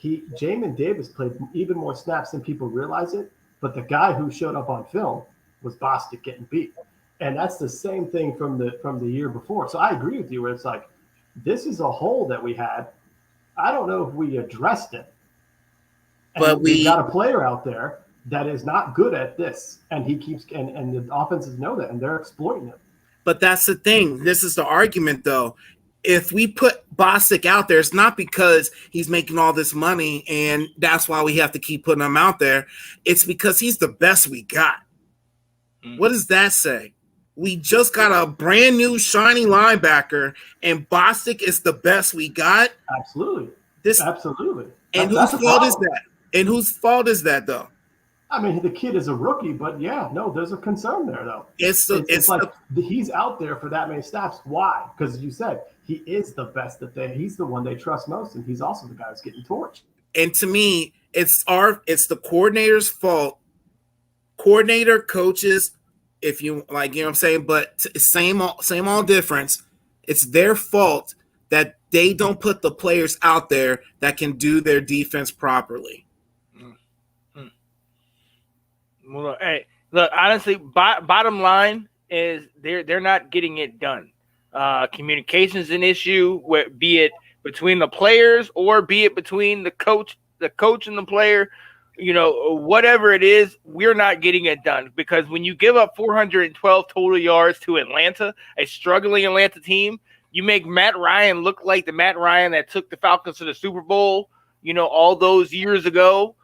Jamin Davis played even more snaps than people realize it. But the guy who showed up on film was Bostic getting beat, and that's the same thing from the year before. So I agree with you, where it's like this is a hole that we had. I don't know if we addressed it, but we've got a player out there that is not good at this, and he keeps and the offenses know that, and they're exploiting it. But that's the thing. This is the argument, though. If we put Bostic out there, it's not because he's making all this money and that's why we have to keep putting him out there. It's because he's the best we got. What does that say? We just got a brand new shiny linebacker, and Bostic is the best we got. Absolutely. Absolutely. And whose fault is that? And whose fault is that, though? I mean, the kid is a rookie, but yeah, no, there's a concern there, though. It's like he's out there for that many snaps. Why? Because you said he is the best he's the one they trust most, and he's also the guy who's getting torched. And to me, it's the coordinator's fault. Coordinator, coaches, if you like, you know what I'm saying, but same all difference. It's their fault that they don't put the players out there that can do their defense properly. Well, hey, look, honestly, bottom line is they're not getting it done. Communication is an issue, be it between the players or be it between the coach and the player. Whatever it is, we're not getting it done because when you give up 412 total yards to Atlanta, a struggling Atlanta team, you make Matt Ryan look like the Matt Ryan that took the Falcons to the Super Bowl, all those years ago.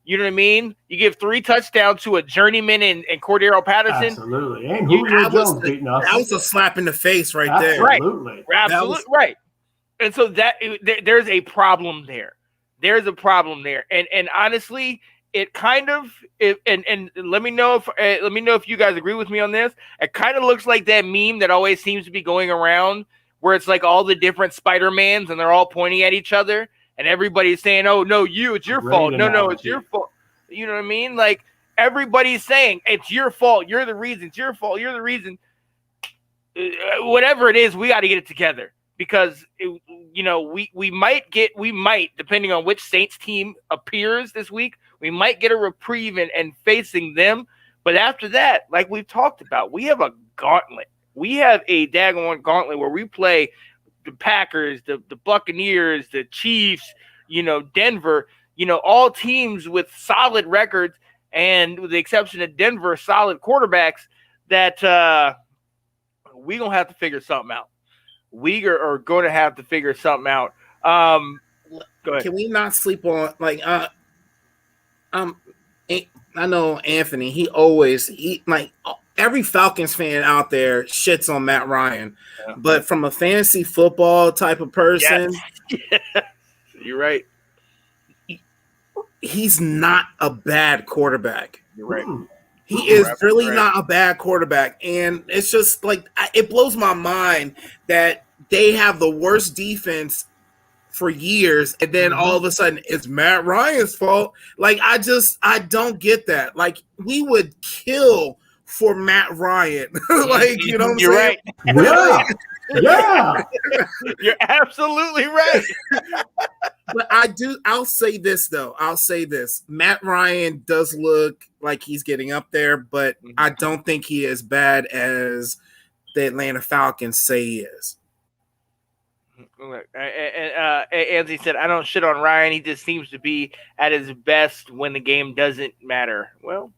You know what I mean? You give 3 touchdowns to a journeyman and Cordero Patterson. Absolutely. And Julio Jones beating us. That was a slap in the face right there. Absolutely. Right. Absolutely. Right. And so there's a problem there. There's a problem there. And honestly, it kind of and let me know if you guys agree with me on this. It kind of looks like that meme that always seems to be going around where it's like all the different Spider-Mans and they're all pointing at each other. And everybody's saying, "Oh no, it's your fault." No, it's your fault. You know what I mean? Like everybody's saying, "It's your fault. You're the reason. It's your fault. You're the reason." Whatever it is, we got to get it together because we might depending on which Saints team appears this week, we might get a reprieve and facing them. But after that, like we've talked about, we have a gauntlet. We have a daggone gauntlet where we play the Packers, the Buccaneers, the Chiefs, Denver, all teams with solid records and with the exception of Denver, solid quarterbacks that we're going to have to figure something out. We are going to have to figure something out. Go ahead. Can we not sleep on, I know Anthony, every Falcons fan out there shits on Matt Ryan, but from a fantasy football type of person, yes. You're right. He's not a bad quarterback. You're right. He is really not a bad quarterback, and it's just like it blows my mind that they have the worst defense for years, and then all of a sudden it's Matt Ryan's fault. Like I don't get that. Like we would kill for Matt Ryan. Like, you know what I'm You're saying? Right. Yeah. You're absolutely right. But I'll say this though. Matt Ryan does look like he's getting up there, but I don't think he is as bad as the Atlanta Falcons say he is. Anthony said, I don't shit on Ryan. He just seems to be at his best when the game doesn't matter. Well,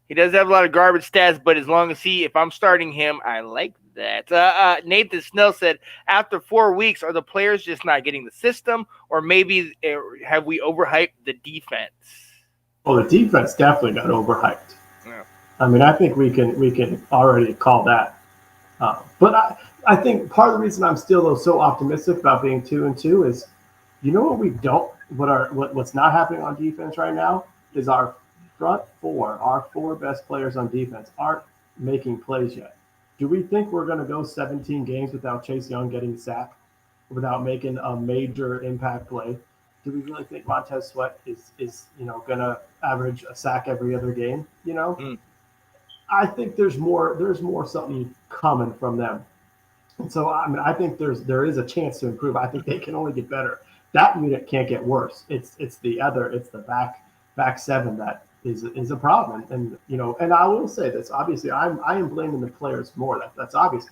he does have a lot of garbage stats, but as long as if I'm starting him, I like that. Nathan Snell said, after 4 weeks, are the players just not getting the system, or maybe have we overhyped the defense? Well, the defense definitely got overhyped. Yeah. I mean, I think we can already call that. But I think part of the reason I'm still so optimistic about being 2-2 is, what's not happening on defense right now is our front four, our 4 best players on defense aren't making plays yet. Do we think we're going to go 17 games without Chase Young getting sacked? without making a major impact play. Do we really think Montez Sweat is gonna average a sack every other game? Mm. I think there's more something coming from them. And so I mean I think there is a chance to improve. I think they can only get better. That unit can't get worse. It's the back seven that is a problem. And I will say this, obviously I am blaming the players more. That's obvious.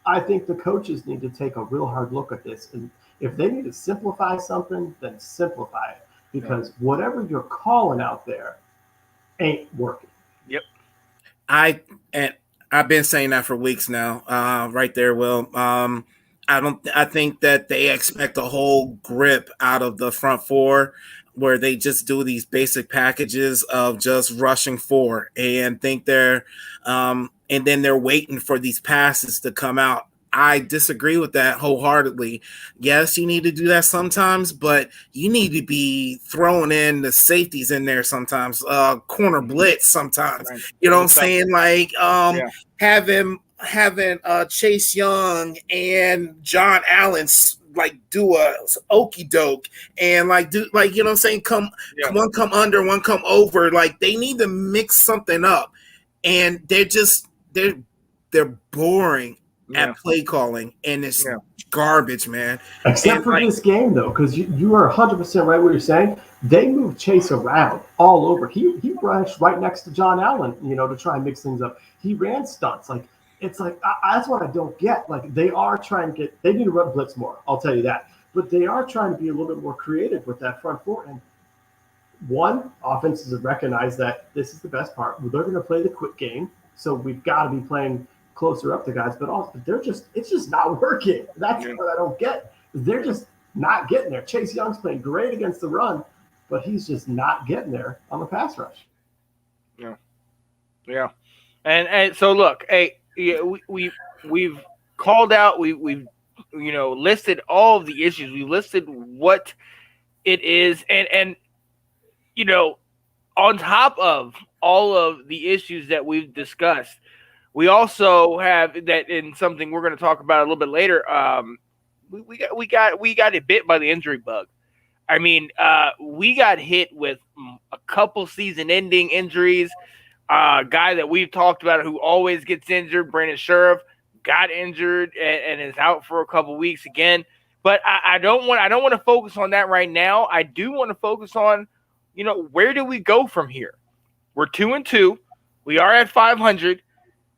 I think the coaches need to take a real hard look at this, and if they need to simplify something, then simplify it, because whatever you're calling out there ain't working. Yep. I've been saying that for weeks now. Right there, Will. I think that they expect a whole grip out of the front four, where they just do these basic packages of just rushing four and think and then they're waiting for these passes to come out. I disagree with that wholeheartedly. Yes, you need to do that sometimes, but you need to be throwing in the safeties in there sometimes, corner blitz sometimes. Right. You know what I'm saying? Like having Chase Young and John Allen like do a okey doke and do you know what I'm saying? Come one come under, one come over. Like they need to mix something up, and they're boring at play calling, and it's garbage, man. Except for this game, though, because you are 100% right what you're saying. They moved Chase around all over. He rushed right next to John Allen, to try and mix things up. He ran stunts. That's what I don't get. Like they are trying to they need to run blitz more. I'll tell you that. But they are trying to be a little bit more creative with that front four. And one, offenses have recognized that this is the best part. They're going to play the quick game, so we've got to be playing closer up to guys, but also it's just not working. That's what I don't get. They're just not getting there. Chase Young's playing great against the run, but he's just not getting there on the pass rush. Yeah. And so look, hey, we've called out, we've listed all of the issues. We listed what it is, and on top of all of the issues that we've discussed, we also have that in something we're going to talk about a little bit later. We got it bit by the injury bug. I mean, we got hit with a couple season-ending injuries. Guy that we've talked about who always gets injured, Brandon Sheriff, got injured and is out for a couple weeks again. But I don't want to focus on that right now. I do want to focus on, where do we go from here? We're 2-2. We are at 500.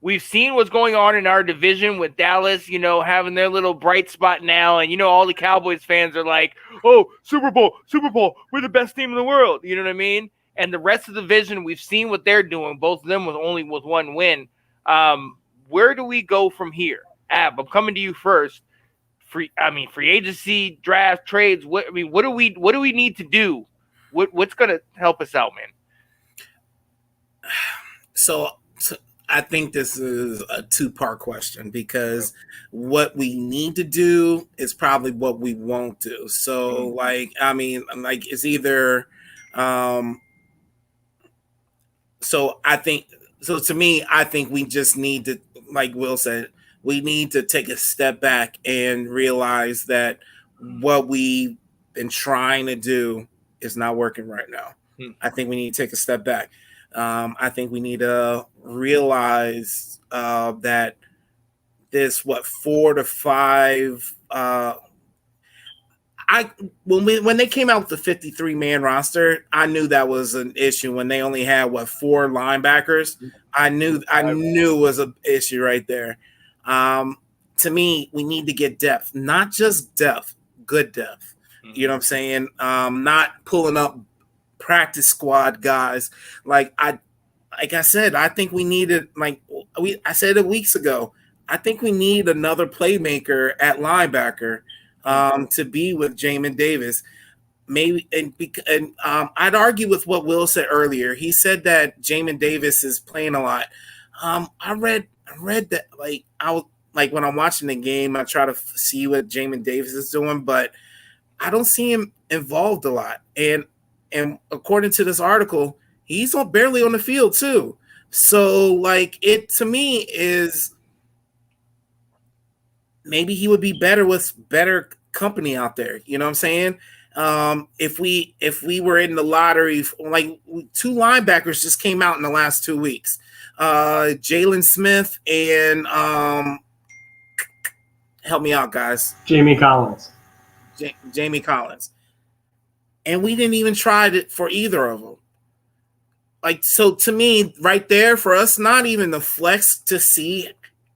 We've seen what's going on in our division with Dallas, having their little bright spot now. And, all the Cowboys fans are like, oh, Super Bowl, we're the best team in the world. You know what I mean? And the rest of the division, we've seen what they're doing, both of them with one win. Where do we go from here? Ab, I'm coming to you first. Free agency, draft, trades. What do we need to do? What's going to help us out, man? So I think this is a two-part question, because what we need to do is probably what we won't do. So it's either to me, I think we just need to, like Will said, we need to take a step back and realize that what we've been trying to do is not working right now. I think we need to take a step back. I think we need to realize that this 4 to 5. When they came out with the 53-man roster, I knew that was an issue. When they only had 4 linebackers, I knew it was an issue right there. To me, we need to get depth, not just depth, good depth. You know what I'm saying? Not pulling up practice squad guys. Like I said, I think we needed, I said it weeks ago, I think we need another playmaker at linebacker to be with Jamin Davis. Maybe and I'd argue with what Will said earlier. He said that Jamin Davis is playing a lot. I read that when I'm watching the game, I try to see what Jamin Davis is doing, but I don't see him involved a lot. And according to this article, he's barely on the field too. So it to me is maybe he would be better with better company out there. You know what I'm saying? If we were in the lottery, like 2 linebackers just came out in the last 2 weeks, Jalen Smith and help me out, guys. Jamie Collins. Jamie Collins. And we didn't even try it for either of them. Like, so to me, right there, for us, not even the flex to see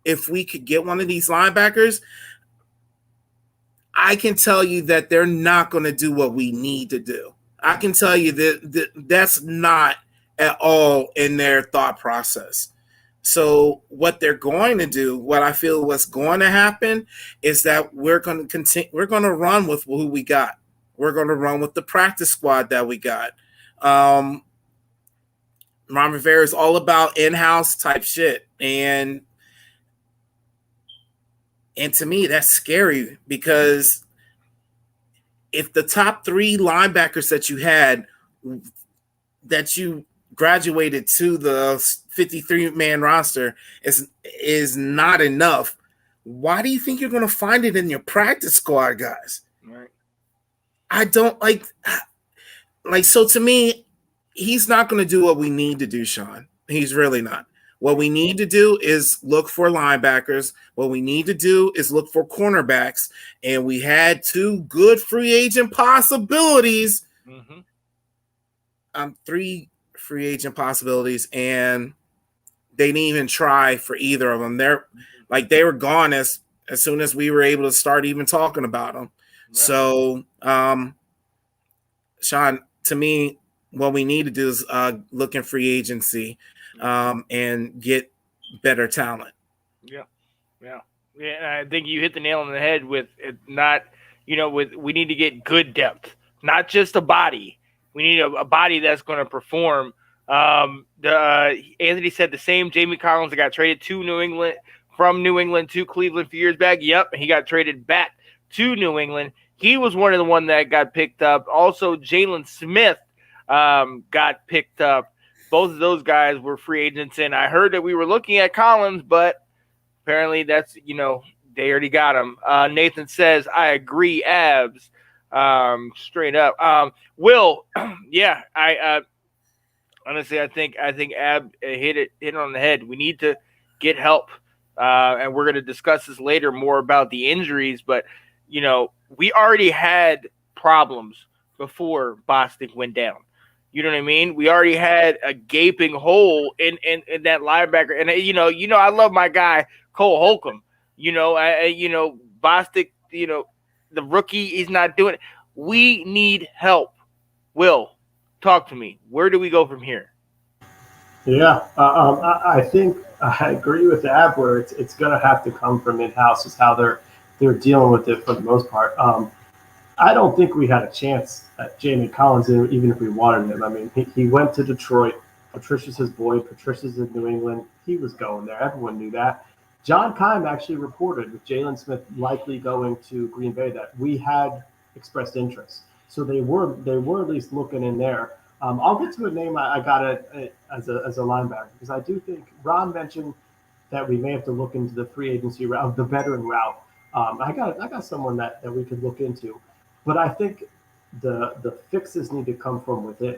if we could get one of these linebackers, I can tell you that they're not going to do what we need to do. I can tell you that that's not at all in their thought process. So what they're going to do, what I feel what's going to happen is that we're going to continue. We're going to run with who we got. We're going to run with the practice squad that we got. Ron Rivera is all about in-house type shit. And to me, that's scary because if the top 3 linebackers that you had, that you graduated to the 53-man roster is not enough, why do you think you're going to find it in your practice squad, guys? Right. I don't like, so to me, he's not going to do what we need to do, Sean. He's really not. What we need to do is look for linebackers. What we need to do is look for cornerbacks. And we had 2 good free agent possibilities. 3 free agent possibilities, and they didn't even try for either of them. They were gone as soon as we were able to start even talking about them. Right. So, Sean, to me, what we need to do is look in free agency and get better talent. Yeah. I think you hit the nail on the head with it. Not, we need to get good depth, not just a body. We need a body that's going to perform. Anthony said the same. Jamie Collins got traded to New England from New England to Cleveland a few years back. Yep, he got traded back to New England. He was one of the one that got picked up. Also, Jalen Smith got picked up. Both of those guys were free agents, and I heard that we were looking at Collins, but apparently that's, they already got him. Nathan says, I agree, abs. Straight up. Will, yeah, I honestly, I think Ab hit it on the head. We need to get help. And we're going to discuss this later more about the injuries, but we already had problems before Bostic went down. You know what I mean? We already had a gaping hole in that linebacker. And I love my guy Cole Holcomb. Bostic, the rookie is not doing it. We need help. Will, talk to me. Where do we go from here? Yeah, I think I agree with Ab where it's going to have to come from in-house is how they're dealing with it for the most part. I don't think we had a chance at Jamie Collins, even if we wanted him. I mean, he went to Detroit. Patricia's his boy. Patricia's in New England. He was going there. Everyone knew that. John Keim actually reported with Jalen Smith likely going to Green Bay that we had expressed interest. So they were at least looking in there. I'll get to a name I got it as a linebacker because I do think Ron mentioned that we may have to look into the free agency route, the veteran route. I got someone that we could look into, but I think the fixes need to come from within.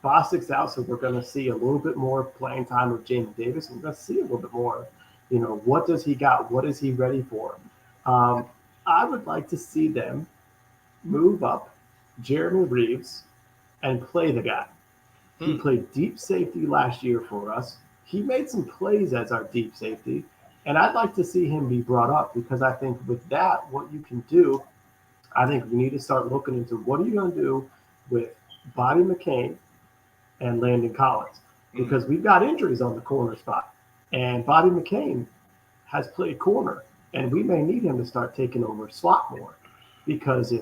Bostic's out, so we're going to see a little bit more playing time with Jamin Davis. We're going to see a little bit more. What does he got? What is he ready for? I would like to see them move up Jeremy Reeves and play the guy. He played deep safety last year for us. He made some plays as our deep safety, and I'd like to see him be brought up because I think with that, what you can do, I think we need to start looking into what are you going to do with Bobby McCain and Landon Collins because we've got injuries on the corner spot, and Bobby McCain has played corner, and we may need him to start taking over slot more because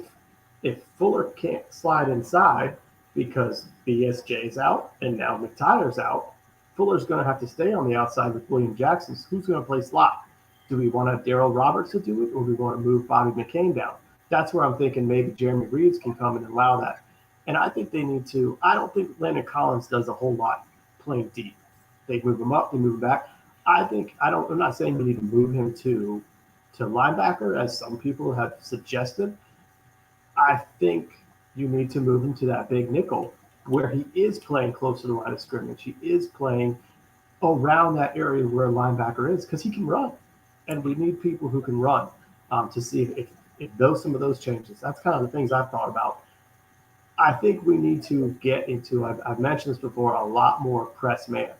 if Fuller can't slide inside because BSJ's out and now McTyer's out, Fuller's going to have to stay on the outside with William Jackson. Who's going to play slot? Do we want Darryl Roberts to do it, or do we want to move Bobby McCain down? That's where I'm thinking maybe Jeremy Reeves can come and allow that. And I think they need to. I don't think Landon Collins does a whole lot playing deep. They move him up, they move him back. I'm not saying we need to move him to to linebacker, as some people have suggested, I think you need to move him to that big nickel where he is playing close to the line of scrimmage. He is playing around that area where a linebacker is because he can run. And we need people who can run to see if some of those changes. That's kind of the things I've thought about. I think we need to get into, I've mentioned this before, a lot more press man.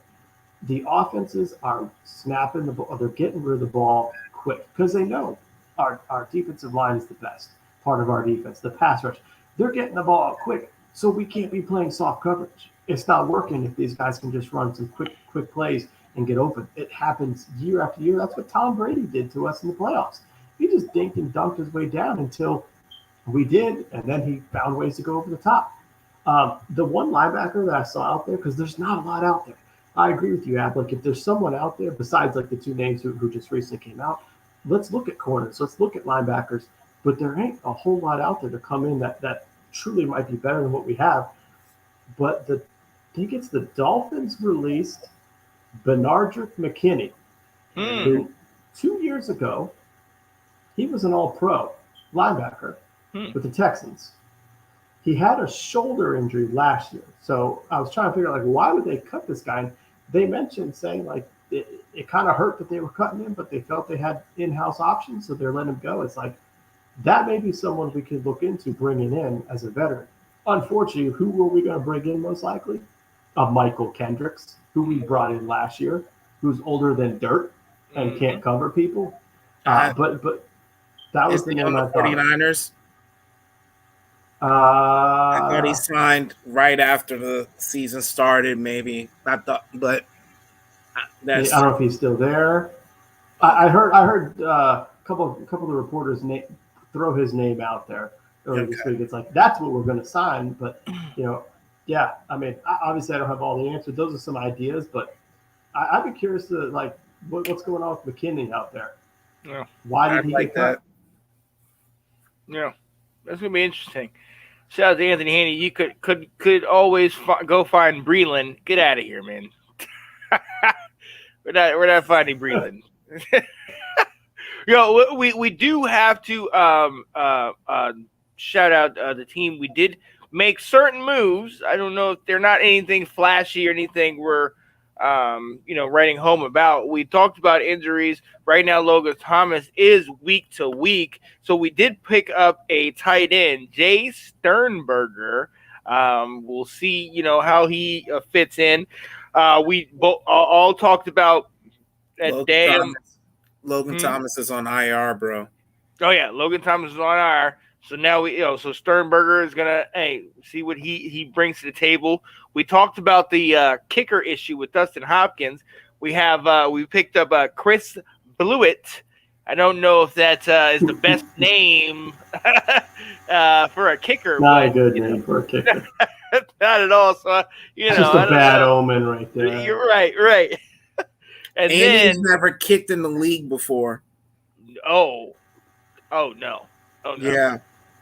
The offenses are snapping the ball, they're getting rid of the ball quick because they know our defensive line is the best part of our defense, the pass rush. They're getting the ball out quick, so we can't be playing soft coverage. It's not working if these guys can just run some quick plays and get open. It happens year after year. That's what Tom Brady did to us in the playoffs. He just dinked and dunked his way down until we did, and then he found ways to go over the top. The one linebacker that I saw out there, because there's not a lot out there. I agree with you, Ab. Like, if there's someone out there besides like the two names who just recently came out, let's look at corners. Let's look at linebackers. But there ain't a whole lot out there to come in that truly might be better than what we have. But I think it's the Dolphins released Benardrick McKinney, who 2 years ago, he was an all-pro linebacker with the Texans. He had a shoulder injury last year. So I was trying to figure out, like, why would they cut this guy? And they mentioned saying, like, it kind of hurt that they were cutting him, but they felt they had in-house options, so they're letting him go. It's like, that may be someone we could look into bringing in as a veteran. Unfortunately, who were we going to bring in most likely? Michael Kendricks, who we brought in last year, who's older than dirt and can't cover people. But that was the name I thought. 49ers. I thought he signed right after the season started. Maybe I thought, but that's. I don't know if he's still there. I heard a couple of the reporters throw his name out there earlier this week. It's like, that's what we're going to sign, but yeah. I mean, obviously I don't have all the answers. Those are some ideas, but I'd be curious to like what's going on with McKinney out there. Yeah. Why did he like get cut? Yeah, that's gonna be interesting. Shout out to Anthony Haney. You could always go find Breland. Get out of here, man. we're not finding Breland. We do have to shout out the team. We did make certain moves. I don't know if they're not anything flashy or anything we're writing home about. We talked about injuries. Right now, Logan Thomas is week to week. So we did pick up a tight end, Jay Sternberger. We'll see, how he fits in. We all talked about that Logan Thomas is on IR, bro. Oh yeah, Logan Thomas is on IR. So now so Sternberger is gonna see what he brings to the table. We talked about the kicker issue with Dustin Hopkins. We picked up Chris Blewett. I don't know if that is the best name for a kicker. Not a good name for a kicker. Not at all. So it's just a bad omen right there. You're right. And then he's never kicked in the league before. Oh no. Yeah,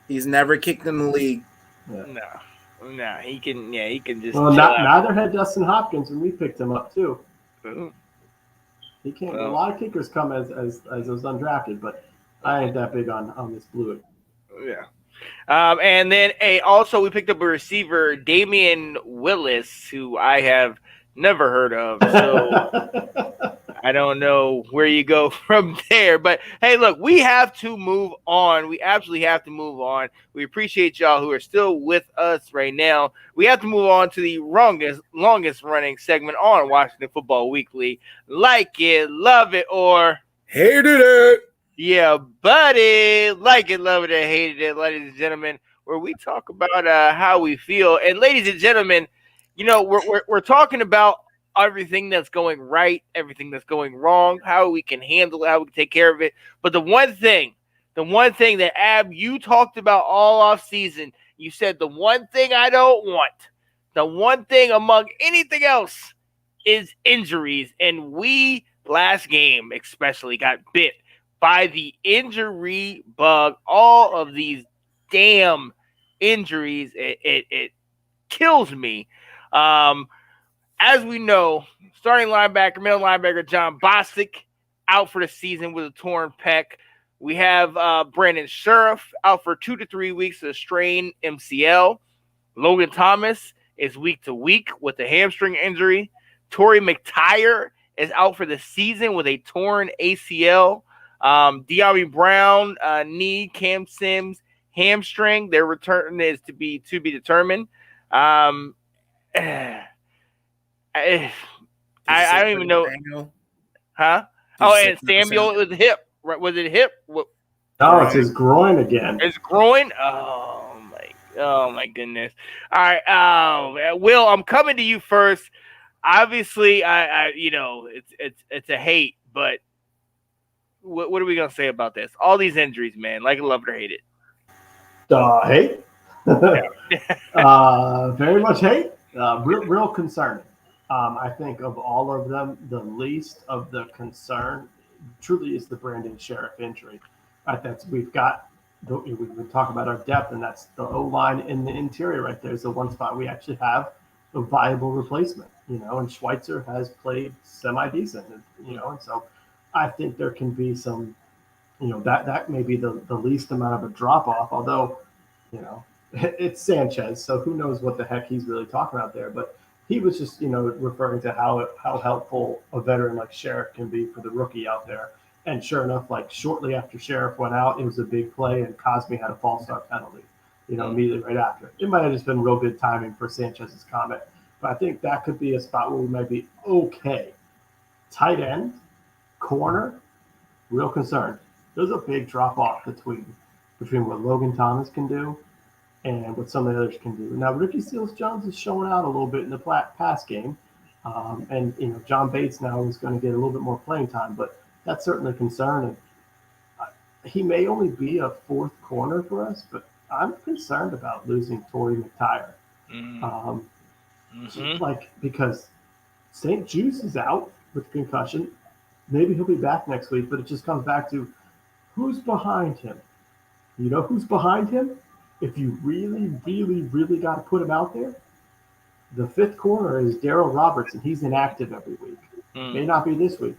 he's never kicked in the league. Yeah. No, he can just. Well, neither had Dustin Hopkins when we picked him up too. Mm-hmm. He can't. A lot of kickers come as those undrafted, but I ain't that big on this Blewett. Yeah. And then also we picked up a receiver, Damian Willis, who I have never heard of. So I don't know where you go from there. But hey, look, we have to move on. We absolutely have to move on. We appreciate y'all who are still with us right now. We have to move on to the longest running segment on Washington Football Weekly. Like it, love it, or hated it. Yeah, buddy. Like it, love it, or hated it, ladies and gentlemen, where we talk about how we feel. And ladies and gentlemen, we're talking about everything that's going right, everything that's going wrong, how we can handle it, how we can take care of it. But the one thing that Ab, you talked about all off season, you said the one thing I don't want, the one thing among anything else is injuries. And we last game especially got bit by the injury bug. All of these damn injuries, it kills me. As we know, starting middle linebacker John Bostic out for the season with a torn pec. We have Brandon Sheriff out for 2 to 3 weeks of strained MCL. Logan Thomas is week to week with a hamstring injury. Torrey McTyer is out for the season with a torn ACL. De'Ami Brown knee, Cam Sims hamstring. Their return is to be determined. I don't even know. Samuel? Huh? Did you Oh, say and Samuel Samuel? was hip. Right? Was it hip? No, it's his groin again. It's groin. Oh my goodness. All right. Will, I'm coming to you first. Obviously, I it's a hate, but what are we gonna say about this? All these injuries, man. Like it, love it or hate it. Hate. Very much hate. Real concerning. I think of all of them, the least of the concern truly is the Brandon Sheriff injury. We've been talking about our depth, and that's the O line in the interior right there is the one spot we actually have a viable replacement. And Schweitzer has played semi decent. And so I think there can be some, that may be the least amount of a drop off. Although, it's Sanchez, so who knows what the heck he's really talking about there. But he was just, referring to how helpful a veteran like Sheriff can be for the rookie out there. And sure enough, like shortly after Sheriff went out, it was a big play, and Cosme had a false start penalty, immediately right after. It might have just been real good timing for Sanchez's comment. But I think that could be a spot where we might be okay. Tight end, corner, real concerned. There's a big drop off between what Logan Thomas can do and what some of the others can do. Now, Ricky Seals-Jones is showing out a little bit in the pass game. And John Bates now is going to get a little bit more playing time, but that's certainly a concern. And he may only be a fourth corner for us, but I'm concerned about losing Torrey McTyer. Because St. Juice is out with concussion. Maybe he'll be back next week, but it just comes back to who's behind him. You know who's behind him? If you really, really, really got to put him out there, the fifth corner is Darryl Robertson. He's inactive every week. May not be this week.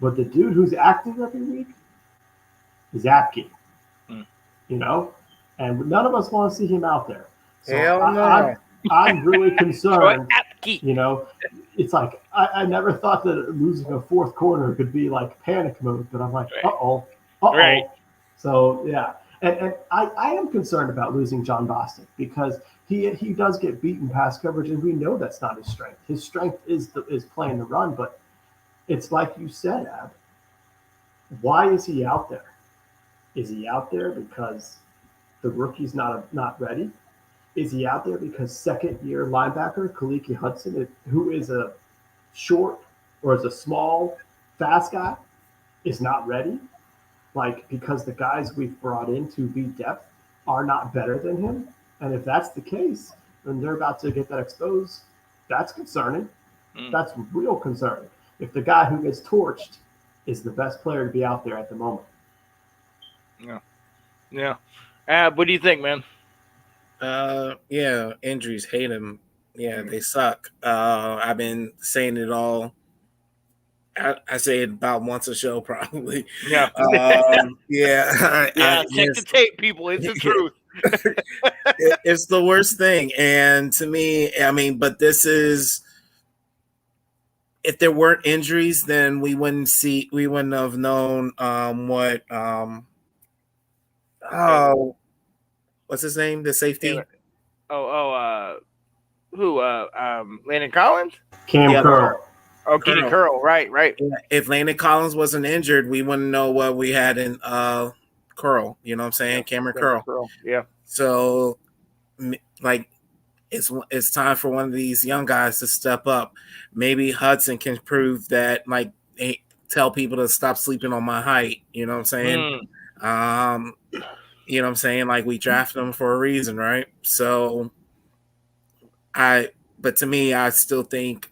But the dude who's active every week is Apke. And none of us want to see him out there. So Hell no. I'm really concerned. It's like I never thought that losing a fourth corner could be like panic mode, but I'm like, uh-oh. Right. So, yeah. And I am concerned about losing John Bostic because he does get beaten pass coverage, and we know that's not his strength. His strength is playing the run, but it's like you said, Ab. Why is he out there? Is he out there because the rookie's not ready? Is he out there because second-year linebacker Kaliki Hudson, who is a short or is a small, fast guy, is not ready? Because the guys we've brought in to be depth are not better than him? And if that's the case, then they're about to get that exposed. That's concerning. That's real concerning. If the guy who gets torched is the best player to be out there at the moment. Yeah. What do you think, man? Yeah, injuries, hate them. Yeah, they suck. I've been saying it all. I say it about once a show, probably. Yeah. Check the tape, people. It's the truth. It's the worst thing. And to me, but this is, if there weren't injuries, then we wouldn't have known what's his name? The safety? Who? Landon Collins? Cam Curl. Oh, Kenny Curl, right. Yeah, if Landon Collins wasn't injured, we wouldn't know what we had in Curl. You know what I'm saying? Cameron Curl. Yeah. So, it's time for one of these young guys to step up. Maybe Hudson can prove that, tell people to stop sleeping on my height. You know what I'm saying? You know what I'm saying? We drafted him for a reason, right? So, but to me, I still think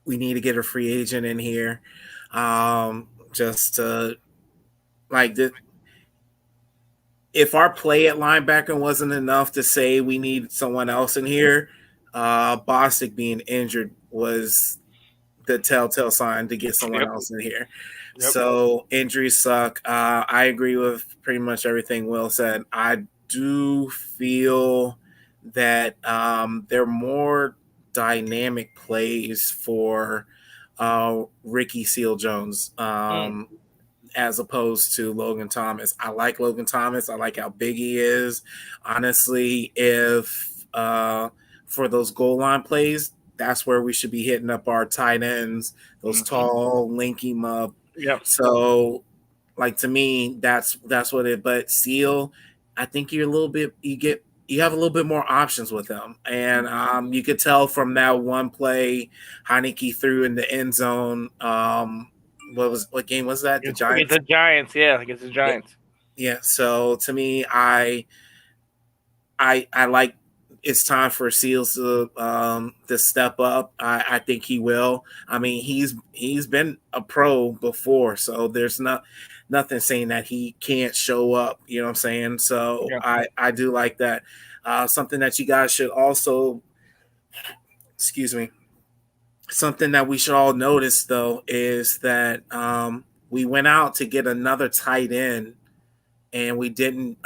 we need to get a free agent in here, just to if our play at linebacker wasn't enough to say we need someone else in here, Bostic being injured was the telltale sign to get someone else in here. Yep. So injuries suck. I agree with pretty much everything Will said. I do feel that there are more dynamic plays for Ricky Seal Jones as opposed to Logan Thomas. I like Logan Thomas. I like how big he is. Honestly, if for those goal line plays, that's where we should be hitting up our tight ends, those tall, link him up. Yep. So, like, to me, that's what it. But Seal, I think you're a little bit. You have a little bit more options with him, and you could tell from that one play Heineke threw in the end zone. What game was that? The Giants. Against the Giants, yeah, against the Giants. Yeah. So to me, I like. It's time for Seals to step up. I think he will. I mean, he's been a pro before, so there's nothing saying that he can't show up. You know what I'm saying? So yeah. I do like that. Something that you guys should also, something that we should all notice though is that we went out to get another tight end, and we didn't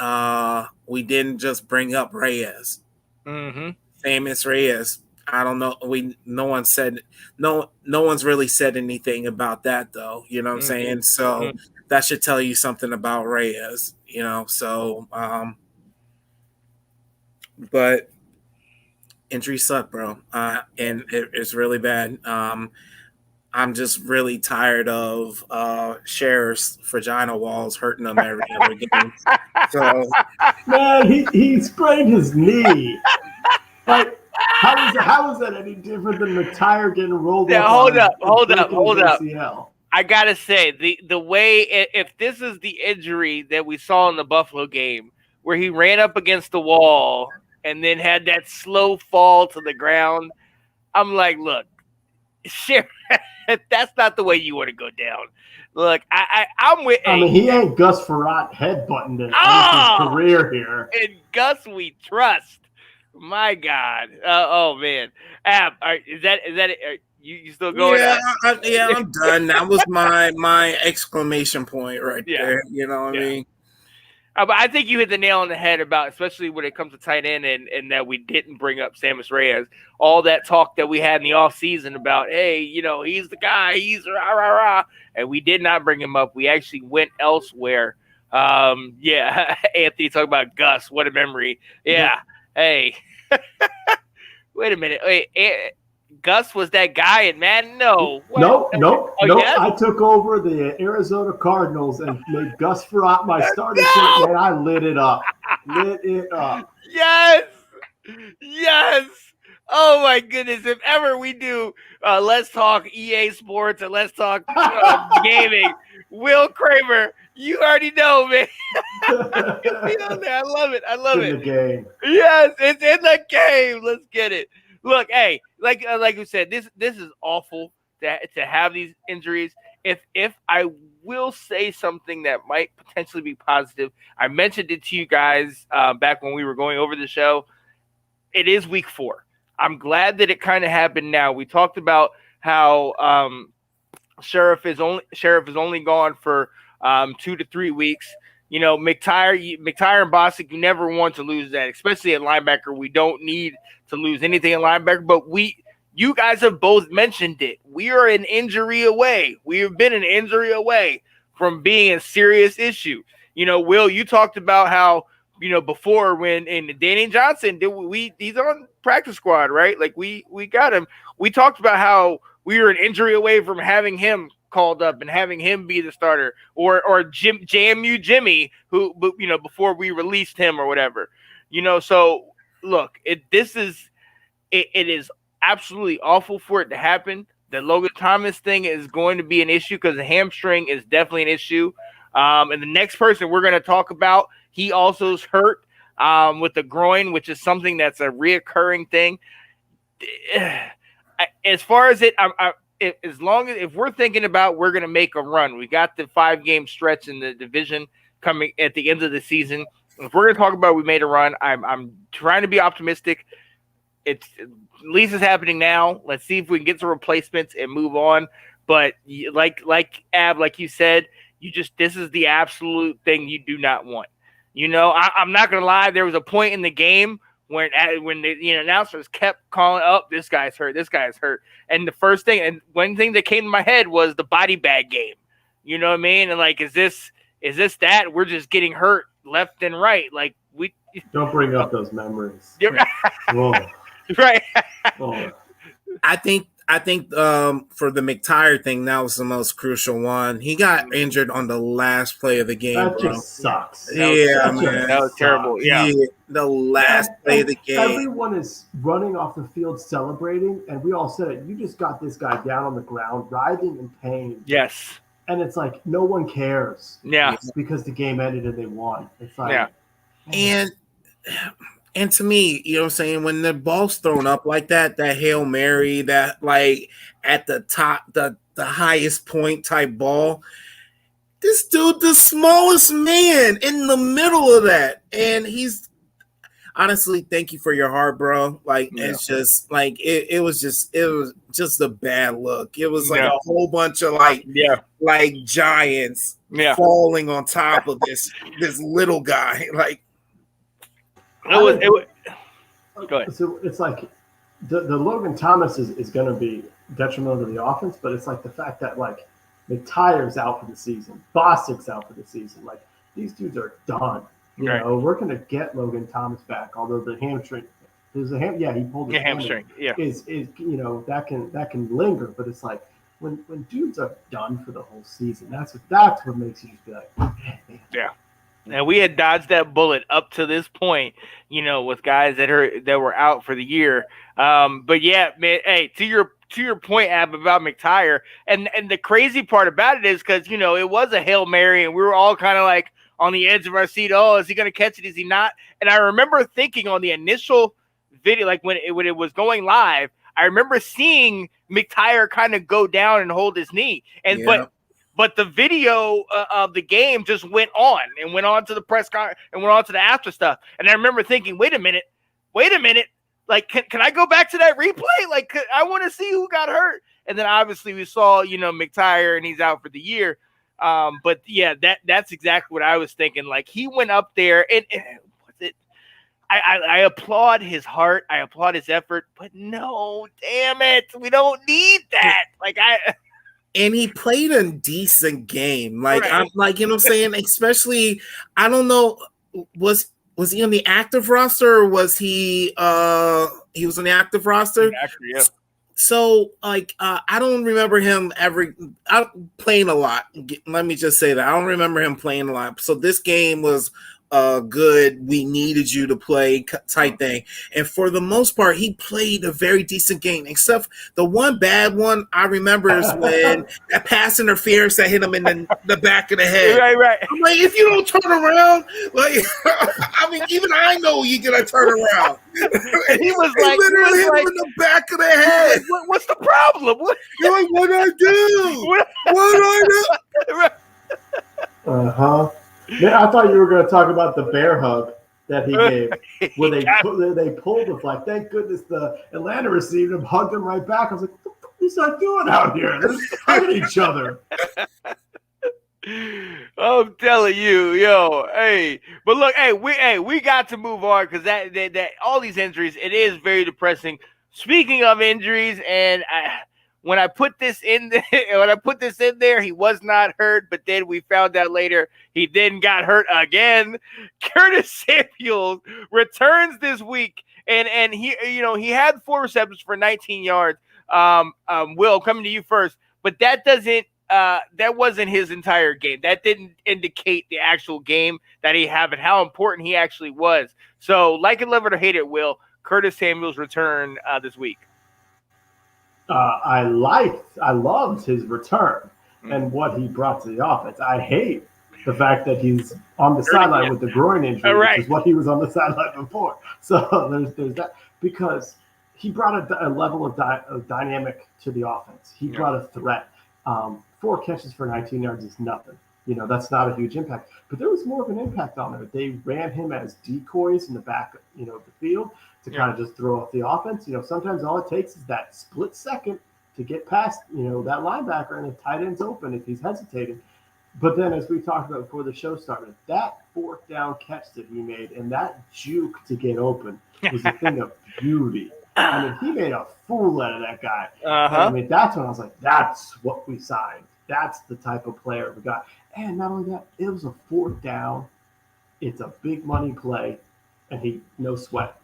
just bring up Reyes. Famous Reyes. I don't know. No one's really said anything about that though. You know what I'm saying? So that should tell you something about Reyes. You know. So, but injuries suck, bro, and it's really bad. I'm just really tired of Cher's vagina walls hurting him every other game. So, man, he sprained his knee. Like, how is that any different than the tire getting rolled up? Hold up. I gotta say, the way, if this is the injury that we saw in the Buffalo game, where he ran up against the wall and then had that slow fall to the ground, I'm like, look, Cher, that's not the way you want to go down. Look, I'm with. I mean, he ain't Gus Frerotte headbutting his career here. And Gus, we trust. My God. Oh man. Ab, is that you still going? Yeah, I'm done. That was my exclamation point right there. You know what I mean? But I think you hit the nail on the head about, especially when it comes to tight end, and that we didn't bring up Sammis Reyes. All that talk that we had in the offseason about, hey, he's the guy, he's rah, and we did not bring him up. We actually went elsewhere. Anthony talking about Gus. What a memory. Yeah. Hey. Wait a minute. Wait, Gus was that guy in Madden? No. Nope. Yes? I took over the Arizona Cardinals and made Gus Frerotte my starting pick, and I lit it up. Yes. Oh my goodness! If ever we do, let's talk EA Sports and let's talk gaming. Will Kramer, you already know, man. I love it. In the game. Yes, it's in the game. Let's get it. Look, hey, like you said, this is awful to have these injuries. If I will say something that might potentially be positive, I mentioned it to you guys back when we were going over the show. It is week 4. I'm glad that it kind of happened now. We talked about how Sheriff is only gone for 2 to 3 weeks. McTire and Bostic, you never want to lose that, especially at linebacker. We don't need to lose anything in linebacker, but you guys have both mentioned it. We are an injury away. We have been an injury away from being a serious issue. Will, you talked about how, before when Danny Johnson, he's on practice squad, right? Like we got him. We talked about how we were an injury away from having him called up and having him be the starter, or JMU Jimmy, who before we released him or whatever. So look, it is absolutely awful for it to happen. The Logan Thomas thing is going to be an issue because the hamstring is definitely an issue. And the next person we're going to talk about, he also is hurt with the groin, which is something that's a reoccurring thing. As far as if we're thinking about we're going to make a run, we got the 5-game stretch in the division coming at the end of the season. If we're going to talk about we made a run, I'm trying to be optimistic. It's at least it's happening now. Let's see if we can get some replacements and move on. But like Ab, like you said, this is the absolute thing you do not want. I'm not gonna lie. There was a point in the game when the announcers kept calling up, this guy's hurt, and the first thing and one thing that came to my head was the body bag game. You know what I mean? And like, is this that we're just getting hurt left and right? Like we don't bring up those memories. Right. I think for the McTire thing, that was the most crucial one. He got injured on the last play of the game. That just sucks. Yeah, man. That was terrible. Yeah. The last play of the game. Everyone is running off the field celebrating, and we all said it. You just got this guy down on the ground, writhing in pain. Yes. And it's like no one cares. Yeah. It's because the game ended and they wwon. It's like And to me, you know what I'm saying, when the ball's thrown up like that Hail Mary, that like at the top, the highest point type ball, this dude, the smallest man in the middle of that. And he's honestly, thank you for your heart, bro. Like, it's just like, it was just a bad look. It was like a whole bunch of like giants falling on top of this little guy. Like, it was. Go ahead. So it's like the Logan Thomas is going to be detrimental to the offense, but it's like the fact that like McTire's out for the season, Bostic's out for the season. Like these dudes are done. You know, we're going to get Logan Thomas back, although the hamstring. He pulled his hamstring. Yeah, is that can linger, but it's like when dudes are done for the whole season, that's what makes you just be like, man. Yeah. And we had dodged that bullet up to this point, with guys that were out for the year. But yeah, man, hey, to your point, Ab, about McTire, and the crazy part about it is because it was a Hail Mary, and we were all kind of like on the edge of our seat. Oh, is he going to catch it? Is he not? And I remember thinking on the initial video, like when it was going live, I remember seeing McTire kind of go down and hold his knee, But the video of the game just went on to the press conference and went on to the after stuff. And I remember thinking, wait a minute. Like, can I go back to that replay? Like, I want to see who got hurt. And then obviously we saw, McTire, and he's out for the year. But yeah, that's exactly what I was thinking. Like, he went up there and I applaud his heart. I applaud his effort. But no, damn it. We don't need that. And he played a decent game. Like, right. I'm like, you know what I'm saying? Especially, I don't know, was he on the active roster or was he was on the active roster? Actually, yeah. So, like, I don't remember him playing a lot. Let me just say that. I don't remember him playing a lot. So this game was good, we needed you to play type thing. And for the most part, he played a very decent game, except the one bad one I remember is when that pass interference that hit him in the back of the head. Right. I'm like, if you don't turn around, like, I mean, even I know you're going to turn around. And he was like, literally hit him in the back of the head. What's the problem? You're like, what did I do? What did I do? Uh-huh. Man, I thought you were going to talk about the bear hug that he gave, where they pulled the flag. Thank goodness the Atlanta received him, hugged him right back. I was like, what the fuck is that doing out here? They're hugging each other. I'm telling you, hey. But look, we got to move on because that all these injuries, it is very depressing. Speaking of injuries, and when I put this in there, he was not hurt, but then we found out later he then got hurt again. Curtis Samuel returns this week, and he had 4 receptions for 19 yards. Will, coming to you first, but that wasn't his entire game. That didn't indicate the actual game that he had and how important he actually was. So, like it, love it, or hate it, Will, Curtis Samuel's return this week. I loved his return and what he brought to the offense. I hate the fact that he's on the sideline with the groin injury, which is what he was on the sideline before. So there's that, because he brought a level of dynamic to the offense. He brought a threat. 4 catches for 19 yards is nothing. That's not a huge impact. But there was more of an impact on it. They ran him as decoys in the back, of the field to kind of just throw off the offense. Sometimes all it takes is that split second to get past, that linebacker, and the tight end's open if he's hesitating. But then, as we talked about before the show started, that fourth down catch that he made and that juke to get open was a thing of beauty. I mean, he made a fool out of that guy. I mean, that's when I was like, that's what we signed. That's the type of player we got. And not only that, it was a fourth down. It's a big money play, and he no sweat.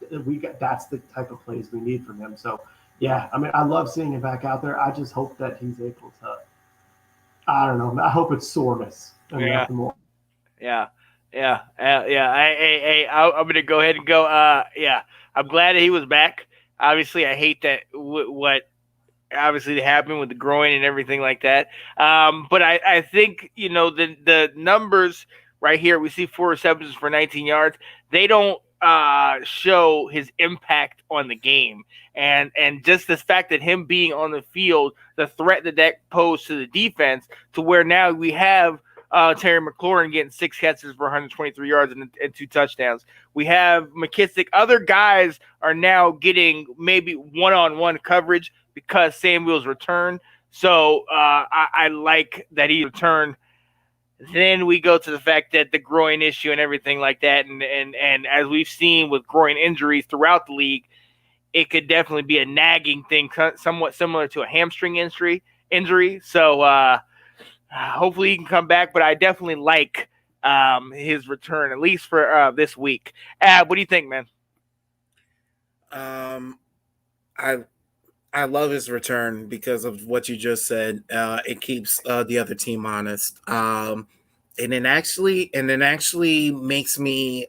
That's the type of plays we need from him. So, yeah, I mean, I love seeing him back out there. I just hope that he's able to. I don't know. I hope it's soreness. Yeah. I'm gonna go ahead and go. I'm glad that he was back. Obviously, I hate that what obviously happened with the groin and everything like that. But I think the numbers right here. We see 4 receptions for 19 yards. They don't show his impact on the game. And just the fact that him being on the field, the threat that posed to the defense, to where now we have Terry McLaurin getting 6 catches for 123 yards and 2 touchdowns. We have McKissic. Other guys are now getting maybe one-on-one coverage because Samuel's returned. So I like that he returned. Then we go to the fact that the groin issue and everything like that. And as we've seen with groin injuries throughout the league, it could definitely be a nagging thing, somewhat similar to a hamstring injury. So hopefully he can come back, but I definitely like his return, at least for this week. What do you think, man? I love his return because of what you just said. It keeps the other team honest. And it actually makes me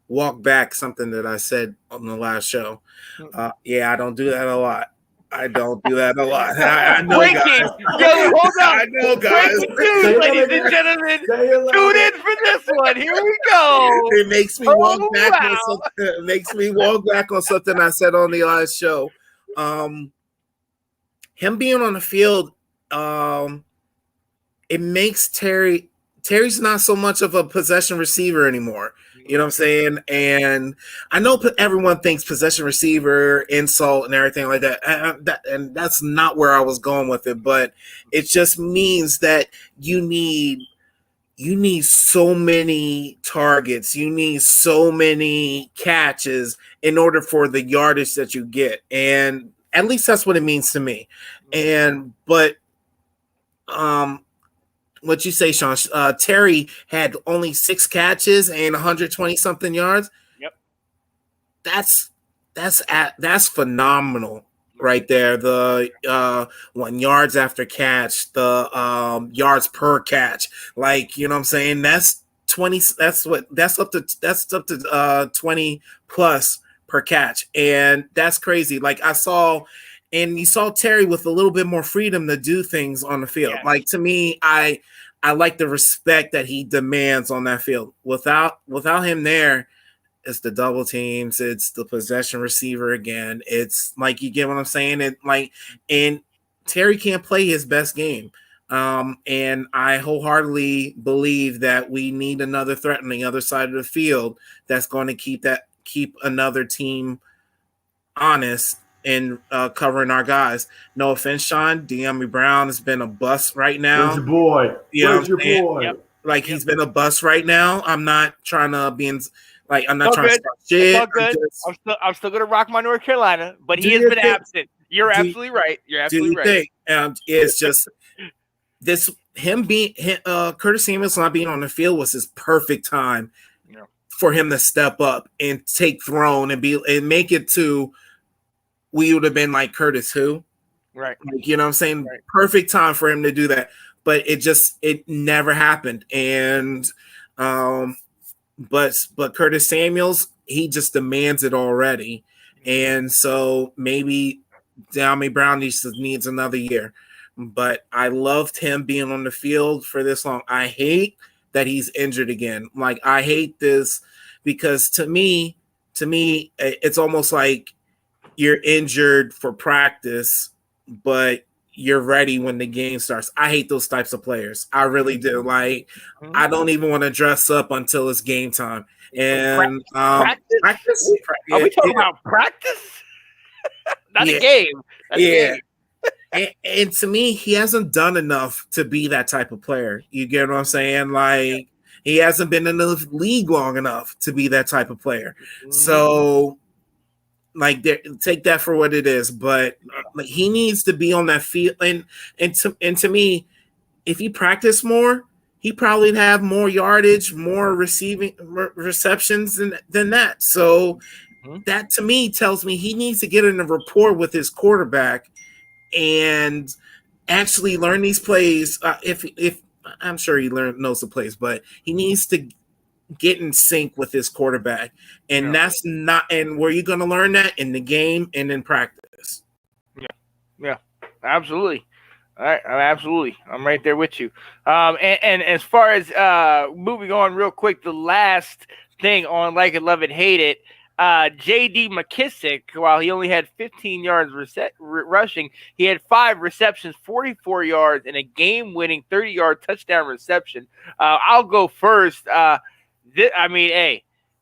walk back something that I said on the last show. I don't do that a lot. I know, Breaking. guys. Yo, hold on. I know, guys. Breaking news, ladies and gentlemen. Tune in for this one. Here we go. It makes me walk back on something. It makes me walk back on something I said on the last show. Him being on the field, it makes Terry's not so much of a possession receiver anymore. You know what I'm saying? And I know everyone thinks possession receiver, insult, and everything like that. And that's not where I was going with it. But it just means that you need so many targets. You need so many catches in order for the yardage that you get. And at least that's what it means to me. But what you say, Sean? Terry had only 6 catches and 120 something yards. Yep, that's phenomenal right there. The 1 yards after catch, the yards per catch. Like, you know what I'm saying? That's 20. That's up to 20 plus per catch, and that's crazy. Like you saw Terry with a little bit more freedom to do things on the field. Yes. Like, to me, I like the respect that he demands on that field. Without him there, it's the double teams, it's the possession receiver again. It's like, you get what I'm saying? And Terry can't play his best game. And I wholeheartedly believe that we need another threat on the other side of the field that's going to keep another team honest and covering our guys. No offense, Sean. De'Ami Brown has been a bust right now. Where's your boy? Where's your boy? Yep. Like, he's been a bust right now. I'm not trying to be I'm not trying to start shit. I'm still gonna rock my North Carolina, but he has been absent. You're absolutely right. You're absolutely right. It's just this Curtis Samuel's not being on the field was his perfect time for him to step up and take throne and make it to. We would have been like, Curtis who? Right. Like, you know what I'm saying? Right. Perfect time for him to do that. But it never happened. And but Curtis Samuels, he just demands it already. And so maybe De'Ami Brown needs another year. But I loved him being on the field for this long. I hate that he's injured again. Like, I hate this because to me, it's almost like you're injured for practice, but you're ready when the game starts. I hate those types of players. I really do. Like, I don't even want to dress up until it's game time. And practice? Are we talking about practice? Not a game. That's a game. and to me, he hasn't done enough to be that type of player. You get what I'm saying? Like, he hasn't been in the league long enough to be that type of player. So, like, take that for what it is. But like, he needs to be on that field. And to me, if he practiced more, he probably have more yardage, more receptions than that. So that to me tells me he needs to get in a rapport with his quarterback and actually learn these plays. If I'm sure he knows the plays, but he needs to get in sync with his quarterback, and that's not. And where you going to learn that? In the game and in practice. Yeah, absolutely. All right, absolutely. I'm right there with you. And as far as moving on real quick, the last thing on Like It, Love It, Hate It, J.D. McKissic, while he only had 15 yards rushing, he had 5 receptions, 44 yards, and a game-winning 30-yard touchdown reception. I'll go first.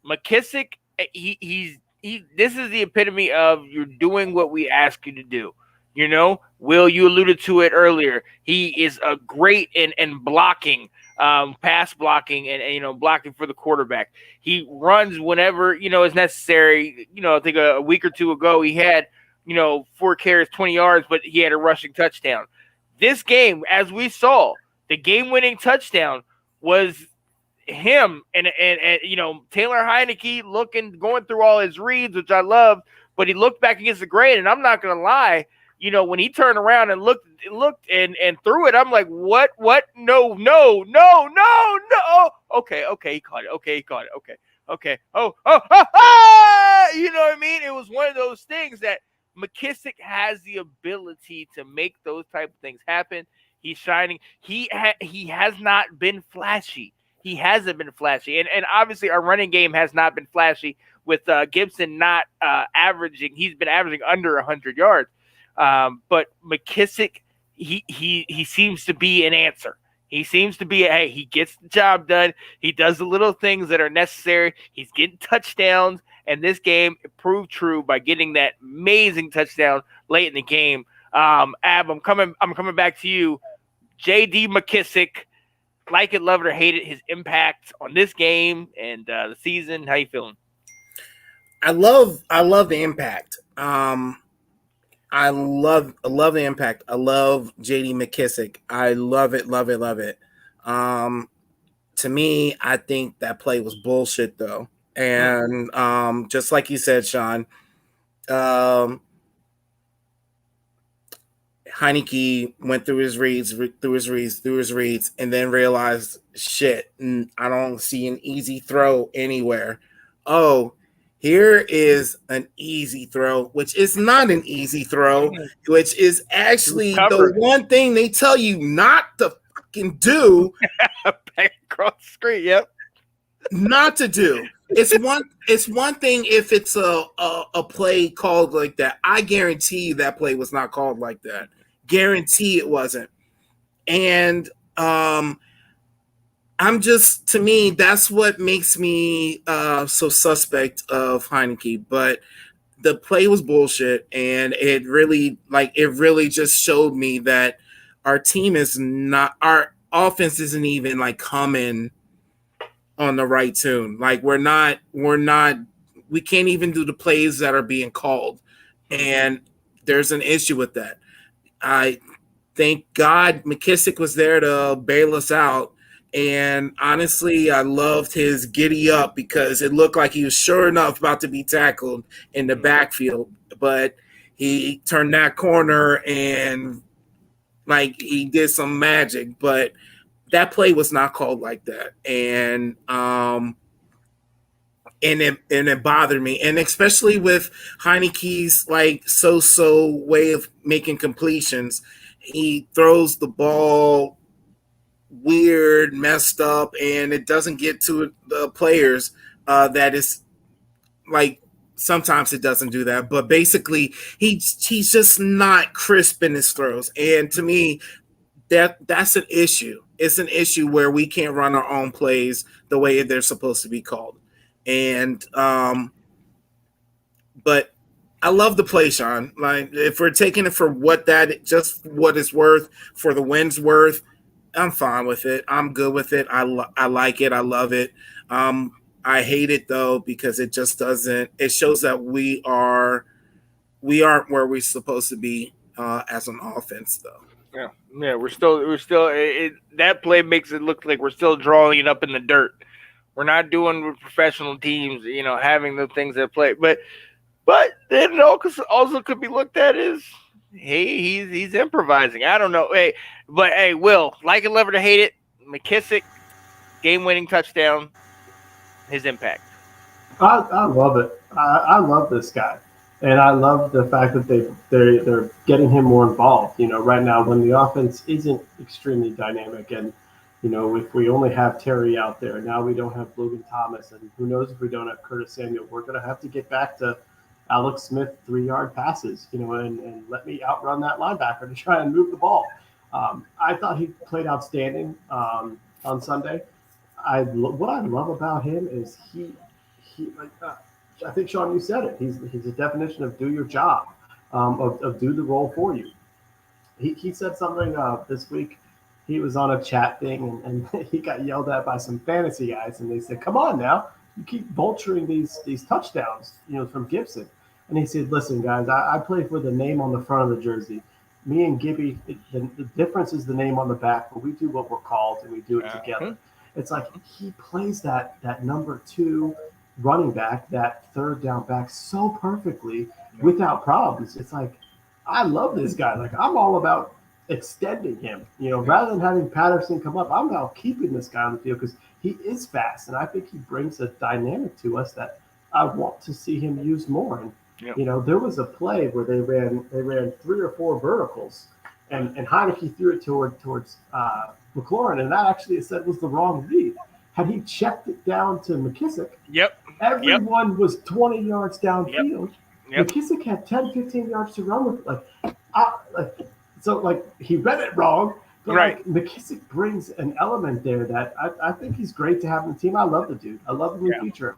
McKissic, this is the epitome of you're doing what we ask you to do. You know, Will, you alluded to it earlier. He is a great in blocking, pass blocking, and blocking for the quarterback. He runs whenever is necessary. I think a week or two ago he had 4 carries, 20 yards, but he had a rushing touchdown. This game, as we saw, the game-winning touchdown was him and Taylor Heineke going through all his reads, which I love, but he looked back against the grain, and I'm not gonna lie. When he turned around and looked and threw it, I'm like, what? No. Okay, he caught it. Okay. Oh. You know what I mean? It was one of those things that McKissic has the ability to make those type of things happen. He's shining. He has not been flashy. He hasn't been flashy. And obviously our running game has not been flashy with Gibson not averaging. He's been averaging under 100 yards. But McKissic, he seems to be an answer. He seems to be he gets the job done. He does the little things that are necessary. He's getting touchdowns, and this game proved true by getting that amazing touchdown late in the game. Ab, I'm coming back to you. J.D. McKissic, like it, love it, or hate it, his impact on this game and the season. How you feeling? I love the impact. I love the impact. I love J.D. McKissic. I love it. To me, I think that play was bullshit, though. And just like you said, Sean, Heineke went through his reads, and then realized, shit, I don't see an easy throw anywhere. Oh, here is an easy throw, which is not an easy throw, which is actually the one thing they tell you not to fucking do. Back across the screen, yep. Not to do. It's one thing if it's a play called like that. I guarantee you that play was not called like that. Guarantee it wasn't. And to me, that's what makes me so suspect of Heineke. But the play was bullshit, and it really just showed me that our offense isn't even like coming on the right tune. Like we can't even do the plays that are being called, and there's an issue with that. I thank God McKissic was there to bail us out. And honestly, I loved his giddy up because it looked like he was sure enough about to be tackled in the backfield. But he turned that corner and like he did some magic. But that play was not called like that. And it bothered me. And especially with Heineke's like so way of making completions. He throws the ball weird, messed up, and it doesn't get to the players. That is like sometimes it doesn't do that, but basically he's just not crisp in his throws. And to me, that's an issue. It's an issue where we can't run our own plays the way they're supposed to be called. And but I love the play, Sean. Like, if we're taking it for what it's worth, for the win's worth, I'm fine with it. I'm good with it. I like it. I love it. I hate it though because it just doesn't. It shows that we aren't where we're supposed to be as an offense, though. Yeah, we're still. That play makes it look like we're still drawing it up in the dirt. We're not doing with professional teams, having the things that play. But then also could be looked at as, hey, he's improvising. I don't know. Hey, Will, like it, love it, or hate it, McKissic, game-winning touchdown, his impact. I love it. I love this guy, and I love the fact that they're getting him more involved. Right now when the offense isn't extremely dynamic, and if we only have Terry out there, now we don't have Logan Thomas, and who knows if we don't have Curtis Samuel, we're going to have to get back to Alex Smith 3-yard passes, and let me outrun that linebacker to try and move the ball. I thought he played outstanding on Sunday. What I love about him is I think, Sean, you said it. He's a definition of do your job, of do the role for you. He said something this week. He was on a chat thing and he got yelled at by some fantasy guys, and they said, "Come on now, you keep vulturing these touchdowns, from Gibson." And he said, "Listen, guys, I play for the name on the front of the jersey. Me and Gibby, the difference is the name on the back, but we do what we're called and we do it together." It's like he plays that number 2 running back, that third down back so perfectly without problems. It's like, I love this guy. Like, I'm all about extending him, rather than having Patterson come up. I'm now keeping this guy on the field because he is fast, and I think he brings a dynamic to us that I want to see him use more. And there was a play where they ran 3 or 4 verticals, and Heineke threw it towards McLaurin, and that actually it said was the wrong read. Had he checked it down to McKissic, everyone was 20 yards downfield. McKissic had 10, 15 yards to run with. So he read it wrong. But right. McKissic brings an element there that I think he's great to have in the team. I love the dude. I love him in the future.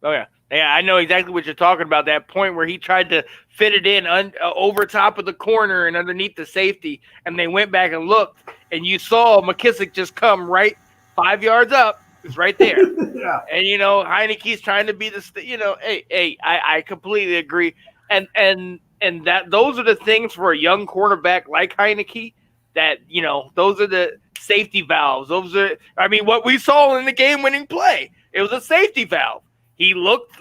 Oh, yeah. Yeah, I know exactly what you're talking about. That point where he tried to fit it in over top of the corner and underneath the safety, and they went back and looked, and you saw McKissic just come right 5 yards up. It's right there. Yeah. And, Heineke's trying to be I completely agree. And that those are the things for a young quarterback like Heineke that, those are the safety valves. What we saw in the game-winning play, it was a safety valve. He looked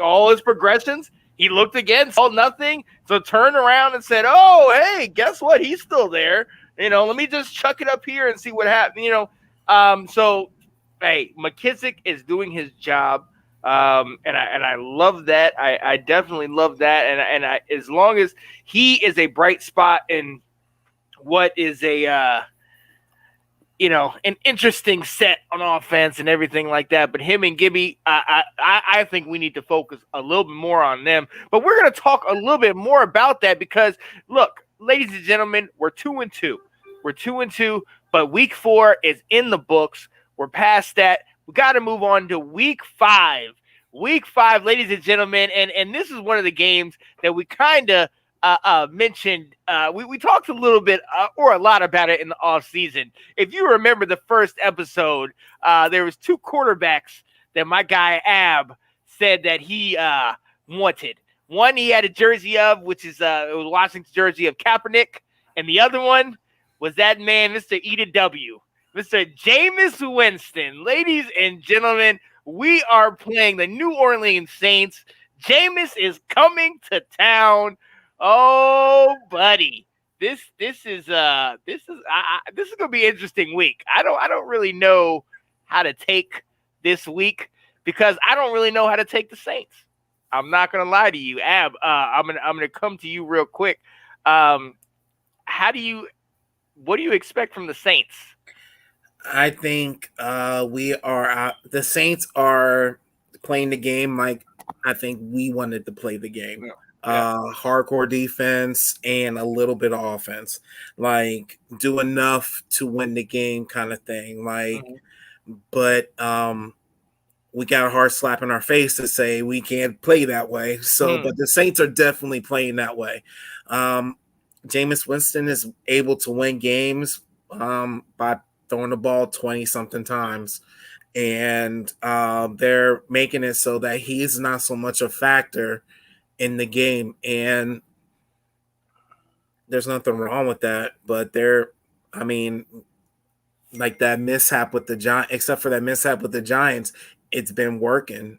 all his progressions. He looked again, saw nothing. So turned around and said, "Oh, hey, guess what? He's still there. Let me just chuck it up here and see what happens." So, hey, McKissic is doing his job, and I love that. I definitely love that. And as long as he is a bright spot in what is an interesting set on offense and everything like that. But him and Gibby, I think we need to focus a little bit more on them. But we're going to talk a little bit more about that because, look, ladies and gentlemen, we're 2-2. We're 2-2, but week 4 is in the books. We're past that. We got to move on to week 5. Week 5, ladies and gentlemen, and this is one of the games that we kind of mentioned. We talked a little bit or a lot about it in the off season. If you remember the first episode, there was 2 quarterbacks that my guy Ab said that he wanted. One he had a jersey of, which is it was Washington's jersey of Kaepernick, and the other one was that man, Mr. EW, Mr. Jameis Winston. Ladies and gentlemen, we are playing the New Orleans Saints. Jameis is coming to town. Oh, buddy, this is gonna be an interesting week. I don't really know how to take this week because I don't really know how to take the Saints. I'm not gonna lie to you, Ab. I'm gonna come to you real quick. What do you expect from the Saints? I think the Saints are playing the game like I think we wanted to play the game. Hardcore defense and a little bit of offense, like do enough to win the game kind of thing. But we got a hard slap in our face to say we can't play that way. So, but the Saints are definitely playing that way. Jameis Winston is able to win games by throwing the ball 20-something times. And they're making it so that he's not so much a factor in the game. And there's nothing wrong with that. But like that mishap with the Giants, except for that mishap with the Giants, it's been working,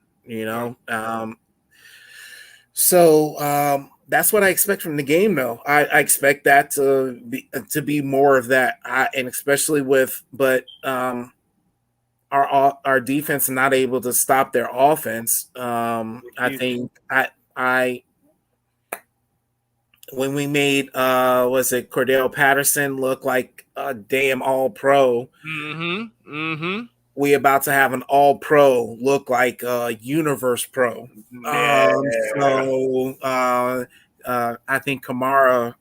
So that's what I expect from the game, though. I expect that to be more of that, and especially our defense not able to stop their offense. I think when we made Cordell Patterson look like a damn all-pro. We about to have an all-pro look like a universe pro. I think Kamara.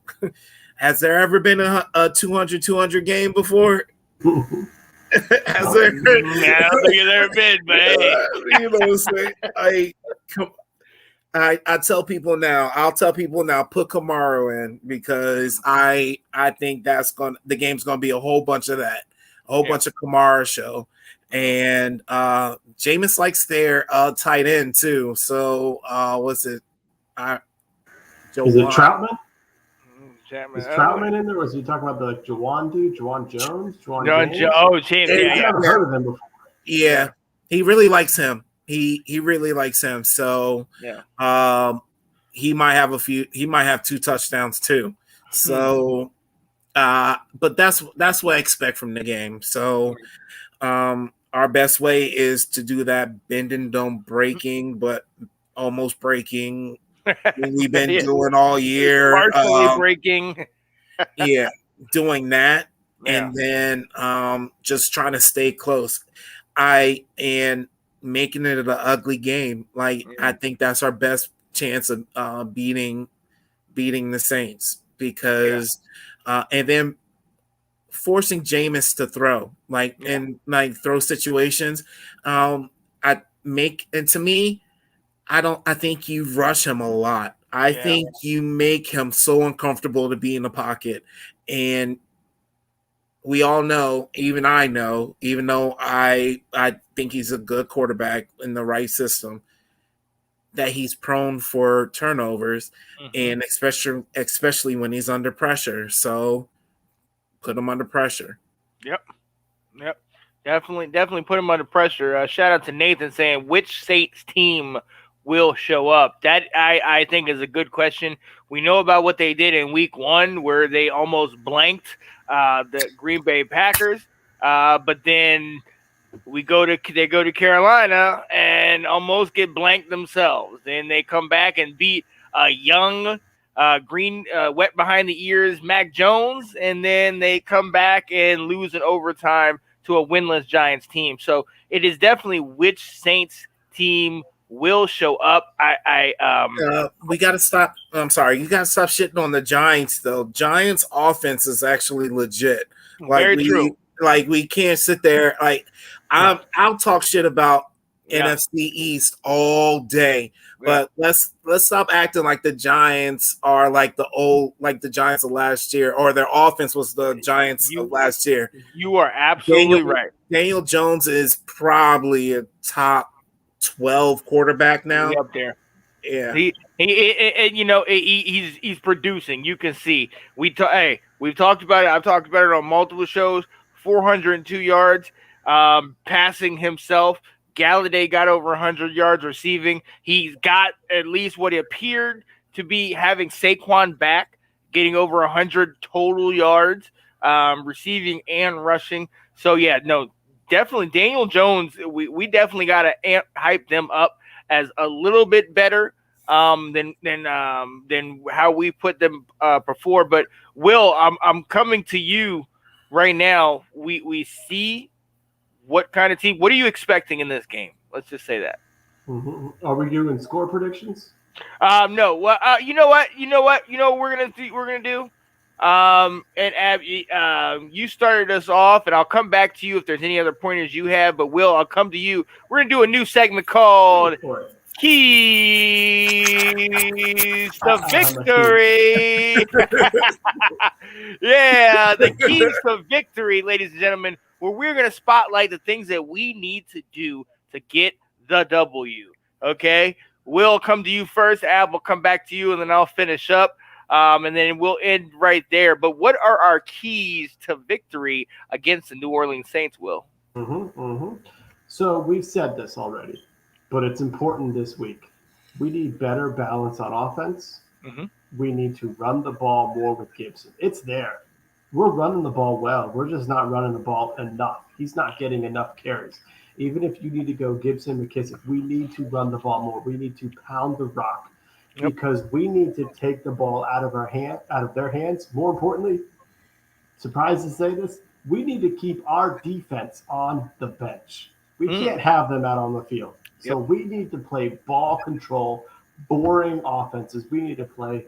Has there ever been a 200 game before? Has there? I don't think it's ever been, but hey. You know what I'm saying? I tell people now. I'll tell people now. Put Kamara in because I think the game's gonna be a whole bunch of that, a whole bunch of Kamara show, and Jameis likes their tight end too. So what's it? Is it Troutman? Is Troutman in there? Or was he talking about the Juwan dude, Juwan Jones? James. I haven't heard of him before. Yeah, he really likes him. He really likes him. So he might have he might have 2 touchdowns too. So but that's what I expect from the game. So our best way is to do that bending, don't breaking, but almost breaking. We've been doing all year. Partially breaking. Doing that. And then just trying to stay close. And making it an ugly game. Like I think that's our best chance of beating the Saints because and then forcing Jameis to throw and throw situations. To me, I think you rush him a lot. I think you make him so uncomfortable to be in the pocket. And we all know, even I know, even though I think he's a good quarterback in the right system, that he's prone for turnovers, and especially when he's under pressure. So put him under pressure. Yep. Definitely put him under pressure. Shout out to Nathan saying, which Saints team will show up? That I think is a good question. We know about what they did in week 1 where they almost blanked the Green Bay Packers, but then they go to Carolina and almost get blanked themselves. Then they come back and beat a young wet behind the ears Mac Jones, and then they come back and lose in overtime to a winless Giants team. So it is definitely which Saints team will show up. We got to stop. I'm sorry. You got to stop shitting on the Giants, though. Giants offense is actually legit. Very true. Like we can't sit there. Like I'll talk shit about NFC East all day, but let's stop acting like the Giants are like the Giants of last year, or their offense was the Giants of last year. You are absolutely right. Daniel Jones is probably a top 12 quarterback now. He's up there. Yeah. He's producing. You can see. We've talked about it. I've talked about it on multiple shows. 402 yards passing himself. Galladay got over 100 yards receiving. He's got at least what appeared to be having Saquon back, getting over 100 total yards, receiving and rushing. So, definitely Daniel Jones, we definitely got to hype them up as a little bit better than how we put them before. But, Will, I'm coming to you right now. We see what kind of team. What are you expecting in this game? Let's just say that. Mm-hmm. Are we doing score predictions? No. Well, you know what? You know what we're gonna do? And Ab, you started us off, and I'll come back to you if there's any other pointers you have. But Will, I'll come to you. We're gonna do a new segment called For it. Keys to I have my Victory. Yeah, the keys to victory, ladies and gentlemen, where we're gonna spotlight the things that we need to do to get the W. Okay, Will, come to you first. Ab will come back to you, and then I'll finish up. And then we'll end right there. But what are our keys to victory against the New Orleans Saints, Will? So we've said this already, but it's important this week. We need better balance on offense. Mhm. We need to run the ball more with Gibson. It's there. We're running the ball well. We're just not running the ball enough. He's not getting enough carries. Even if you need to go Gibson, McKissic, we need to run the ball more. We need to pound the rock Yep. because we need to take the ball out of their hands. More importantly, surprised to say this, we need to keep our defense on the bench. We can't have them out on the field. So we need to play ball control, boring offenses. We need to play,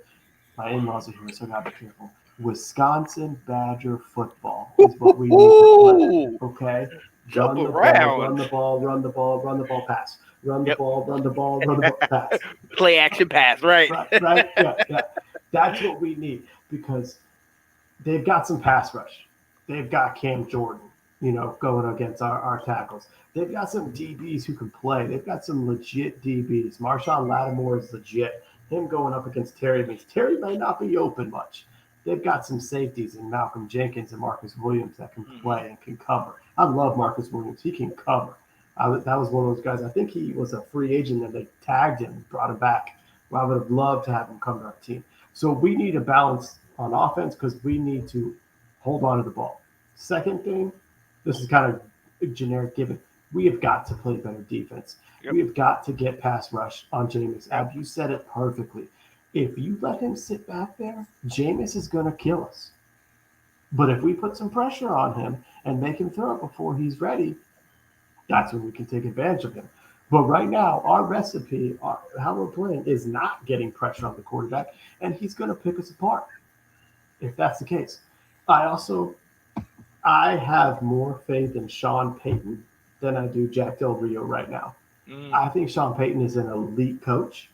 my in-laws are here, so I gotta be careful. Wisconsin Badger football is what we need to play. Okay? Jump Run the around. ball, run the ball, run the ball, run the ball, pass. Run the ball, run the ball, run the ball, pass. Play action pass, right? Right? Yeah. That's what we need because they've got some pass rush. They've got Cam Jordan, going against our tackles. They've got some DBs who can play. They've got some legit DBs. Marshawn Lattimore is legit. Him going up against Terry means Terry may not be open much. They've got some safeties in Malcolm Jenkins and Marcus Williams that can play and can cover. I love Marcus Williams. He can cover. That was one of those guys. I think he was a free agent and they tagged him and brought him back. Well, I would have loved to have him come to our team. So we need a balance on offense because we need to hold on to the ball. Second thing, this is kind of a generic given. We have got to play better defense. We have got to get pass rush on Jameis. Ab, you said it perfectly. If you let him sit back there, Jameis is going to kill us. But if we put some pressure on him and make him throw it before he's ready, that's when we can take advantage of him. But right now, our recipe, how we're playing, is not getting pressure on the quarterback, and he's going to pick us apart if that's the case. I have more faith in Sean Payton than I do Jack Del Rio right now. I think Sean Payton is an elite coach.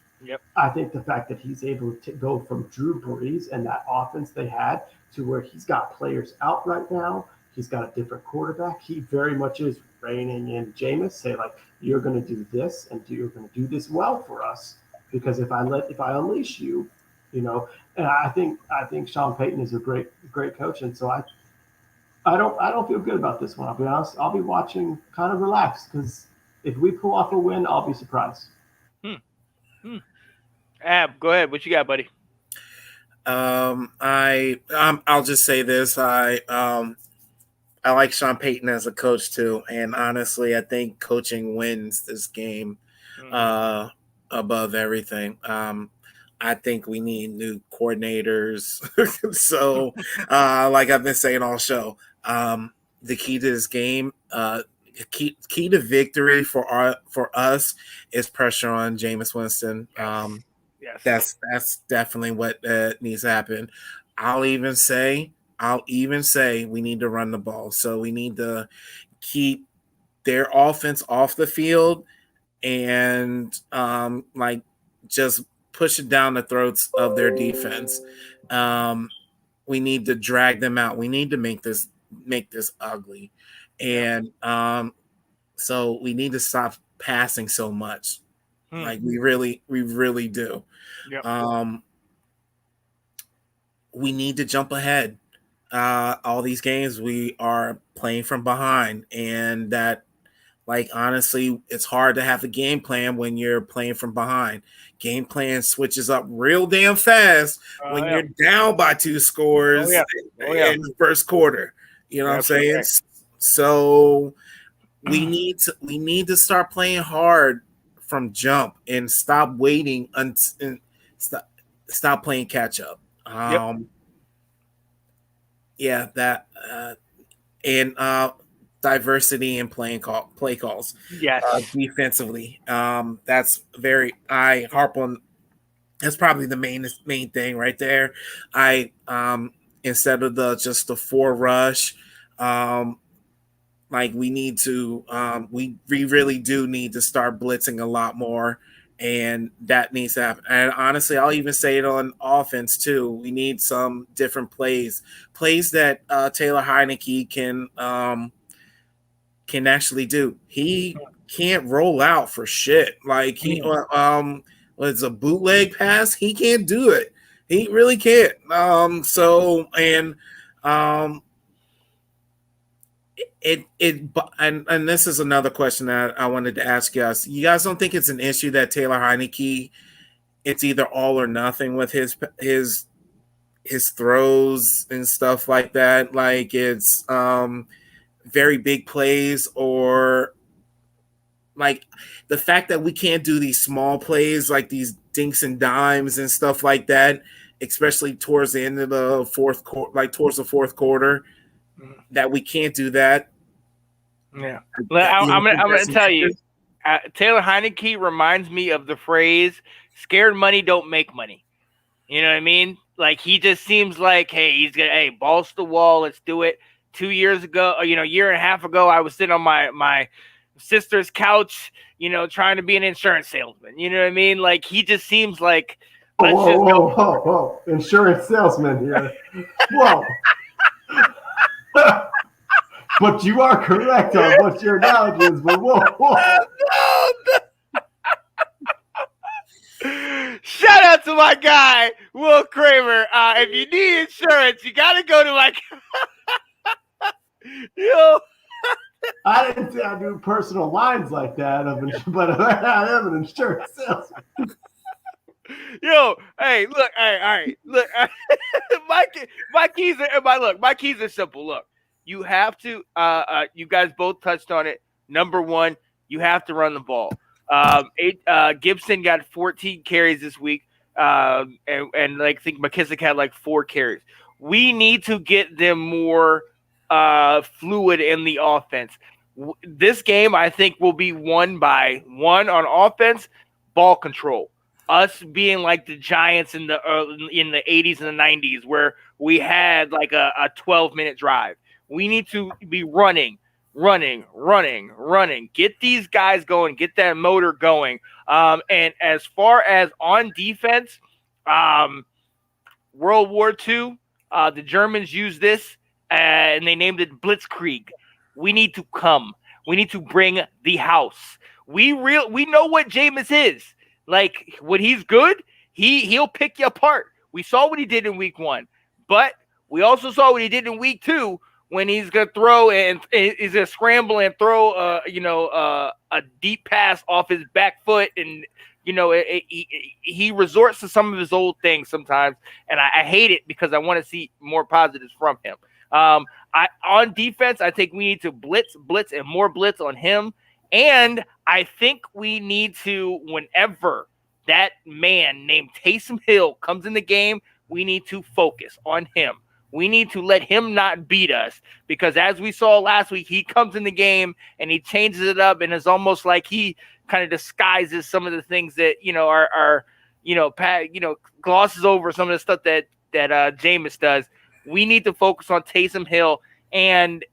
I think the fact that he's able to go from Drew Brees and that offense they had to where he's got players out right now, he's got a different quarterback. He very much is reining in Jameis, say like, you're going to do this and you're going to do this well for us because if I unleash you, and I think Sean Payton is a great coach, and so I don't feel good about this one. I'll be honest. I'll be watching kind of relaxed because if we pull off a win, I'll be surprised. Ab, go ahead. What you got, buddy? I'll just say this. I like Sean Payton as a coach too, and honestly, I think coaching wins this game above everything. I think we need new coordinators. So, like I've been saying all show, the key to this game, key to victory for us is pressure on Jameis Winston. Yes. That's definitely what needs to happen. I'll even say we need to run the ball. So we need to keep their offense off the field and just push it down the throats of their defense. We need to drag them out. We need to make this ugly. And so we need to stop passing so much. Like we really do. We need to jump ahead. All these games we are playing from behind, and that, like, honestly, it's hard to have a game plan when you're playing from behind. Game plan switches up real damn fast when you're down by 2 scores in the first quarter. You know what I'm saying? Right. So we need to start playing hard from jump and stop waiting and stop playing catch up. And diversity in play calls. Yes. Defensively. That's I harp on. That's probably the main thing right there. instead of just the 4 rush. Like we need to, we really do need to start blitzing a lot more, and that needs to happen. And honestly, I'll even say it on offense too. We need some different plays that Taylor Heineke can actually do. He can't roll out for shit. Like he, was a bootleg pass. He can't do it. He really can't. And this is another question that I wanted to ask you guys. You guys don't think it's an issue that Taylor Heineke, it's either all or nothing with his throws and stuff like that? Like it's very big plays, or like the fact that we can't do these small plays like these dinks and dimes and stuff like that, especially towards the end of the fourth quarter, like towards the fourth quarter, that we can't do that. Yeah, I'm gonna tell you, Taylor Heineke reminds me of the phrase "scared money don't make money." You know what I mean? Like he just seems like, hey, balls to the wall, let's do it. 2 years ago, a year and a half ago, I was sitting on my sister's couch, trying to be an insurance salesman. You know what I mean? Like he just seems like, whoa, insurance salesman here. Whoa. But you are correct on what your analogy is. But whoa. Shout out to my guy, Will Kramer. If you need insurance, you got to go to my. I didn't say I do personal lines like that, but I am an insurance salesman. Hey, look, all right, look. My keys are simple. Look, you have to. You guys both touched on it. Number one, you have to run the ball. Gibson got 14 carries this week, and like I think McKissic had like 4 carries. We need to get them more fluid in the offense. This game, I think, will be won by one on offense, ball control. Us being like the Giants in the 80s and the 90s, where we had like a 12-minute drive. We need to be running. Get these guys going. Get that motor going. And as far as on defense, World War II, the Germans used this, and they named it Blitzkrieg. We need to come. We need to bring the house. We know what Jameis is. Like when he's good, he'll pick you apart. We saw what he did in week 1, but we also saw what he did in week 2 when he's gonna throw and he's gonna scramble and throw a deep pass off his back foot, and he resorts to some of his old things sometimes, and I hate it because I want to see more positives from him. On defense, I think we need to blitz, and more blitz on him. And I think we need to, whenever that man named Taysom Hill comes in the game, we need to focus on him. We need to let him not beat us, because as we saw last week, he comes in the game and he changes it up, and it's almost like he kind of disguises some of the things that glosses over some of the stuff that Jameis does. We need to focus on Taysom Hill, and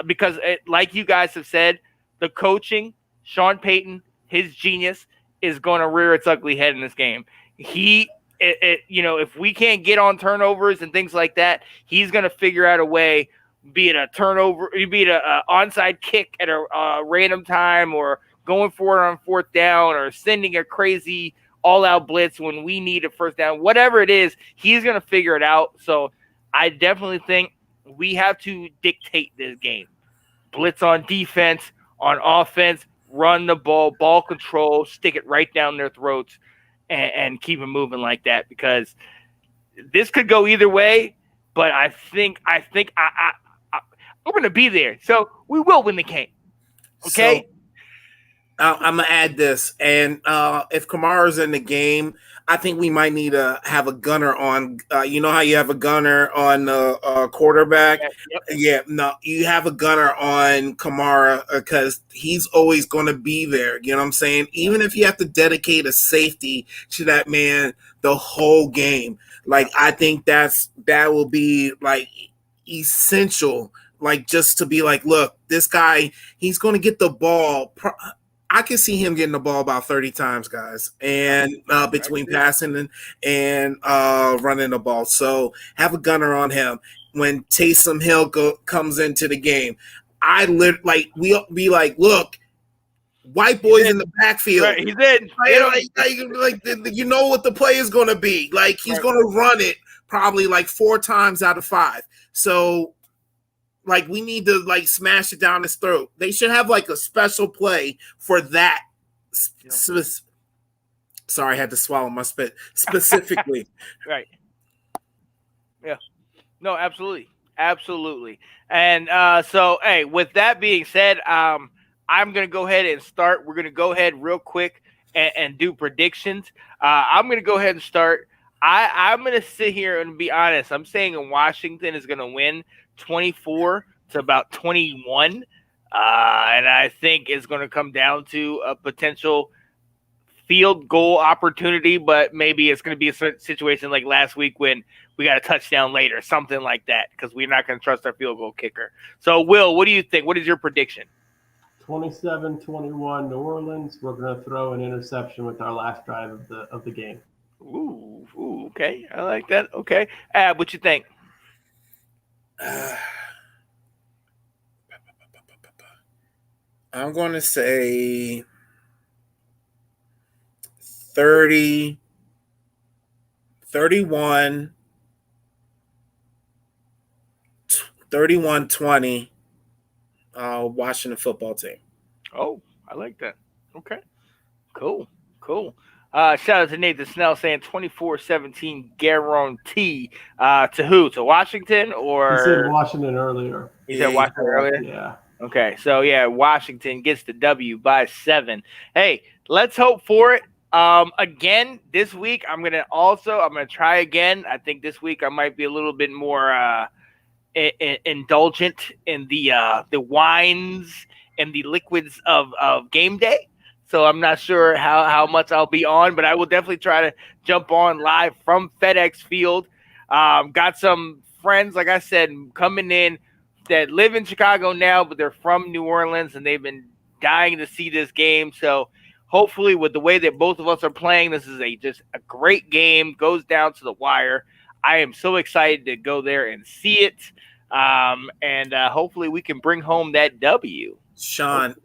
because like you guys have said, the coaching, Sean Payton, his genius is going to rear its ugly head in this game. If we can't get on turnovers and things like that, he's going to figure out a way, be it a turnover, be it a onside kick at a random time, or going for it on 4th down, or sending a crazy all-out blitz when we need a 1st down. Whatever it is, he's going to figure it out. So I definitely think we have to dictate this game. Blitz on defense, on offense, run the ball control, stick it right down their throats, and keep it moving like that, because this could go either way. But I think I'm going to be there, so we will win the game. Okay. I'm gonna add this, and if Kamara's in the game, I think we might need to have a gunner on. You know how you have a gunner on the quarterback? Yep. Yeah, no, you have a gunner on Kamara because he's always going to be there. You know what I'm saying? Even if you have to dedicate a safety to that man the whole game, like I think that will be like essential. Like just to be like, look, this guy, he's going to get the ball. I can see him getting the ball about 30 times, guys, and between passing and running the ball. So have a gunner on him. When Taysom Hill comes into the game, we'll be like, look, white boys in the backfield. Right, he's in. You know what the play is going to be. Like he's going to run it probably like 4 times out of 5. So like we need to like smash it down his throat. They should have like a special play for that. Sorry, I had to swallow my spit specifically. Right. Yeah. No, absolutely. And so, hey, with that being said, I'm going to go ahead and start. We're going to go ahead real quick and do predictions. I'm going to go ahead and start. I'm going to sit here and be honest. I'm saying Washington is going to win 24 to about 21. And I think it's going to come down to a potential field goal opportunity, but maybe it's going to be a situation like last week when we got a touchdown later, something like that, because we're not going to trust our field goal kicker. So, Will, what do you think? What is your prediction? 27-21 New Orleans. We're going to throw an interception with our last drive of the game. Ooh, okay. I like that. Okay. What you think? I'm going to say 30, 31, 31-20, Washington football team. Oh, I like that. Okay. Cool. Shout out to Nathan Snell saying 24-17 guarantee. To who? To Washington or? He said Washington earlier. He said Washington earlier? Yeah. Okay. So, yeah, Washington gets the W by 7. Hey, let's hope for it. Again, this week, I'm going to try again. I think this week I might be a little bit more indulgent in the wines and the liquids of game day. So I'm not sure how much I'll be on, but I will definitely try to jump on live from FedEx Field. Got some friends, like I said, coming in that live in Chicago now, but they're from New Orleans, and they've been dying to see this game. So hopefully with the way that both of us are playing, this is just a great game, goes down to the wire. I am so excited to go there and see it. And hopefully we can bring home that W. Sean,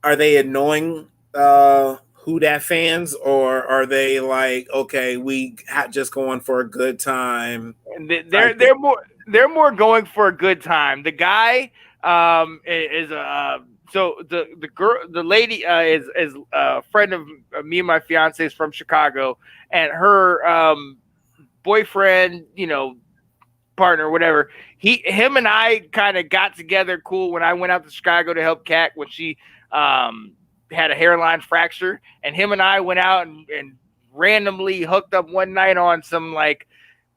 are they annoying Who Dat fans, or are they like, okay, we just going for a good time? They're more going for a good time. The guy is so the lady is a friend of me and my fiance is from Chicago, and her boyfriend, partner, whatever. Him and I kind of got together cool when I went out to Chicago to help Kat when she had a hairline fracture, and him and I went out and randomly hooked up one night on some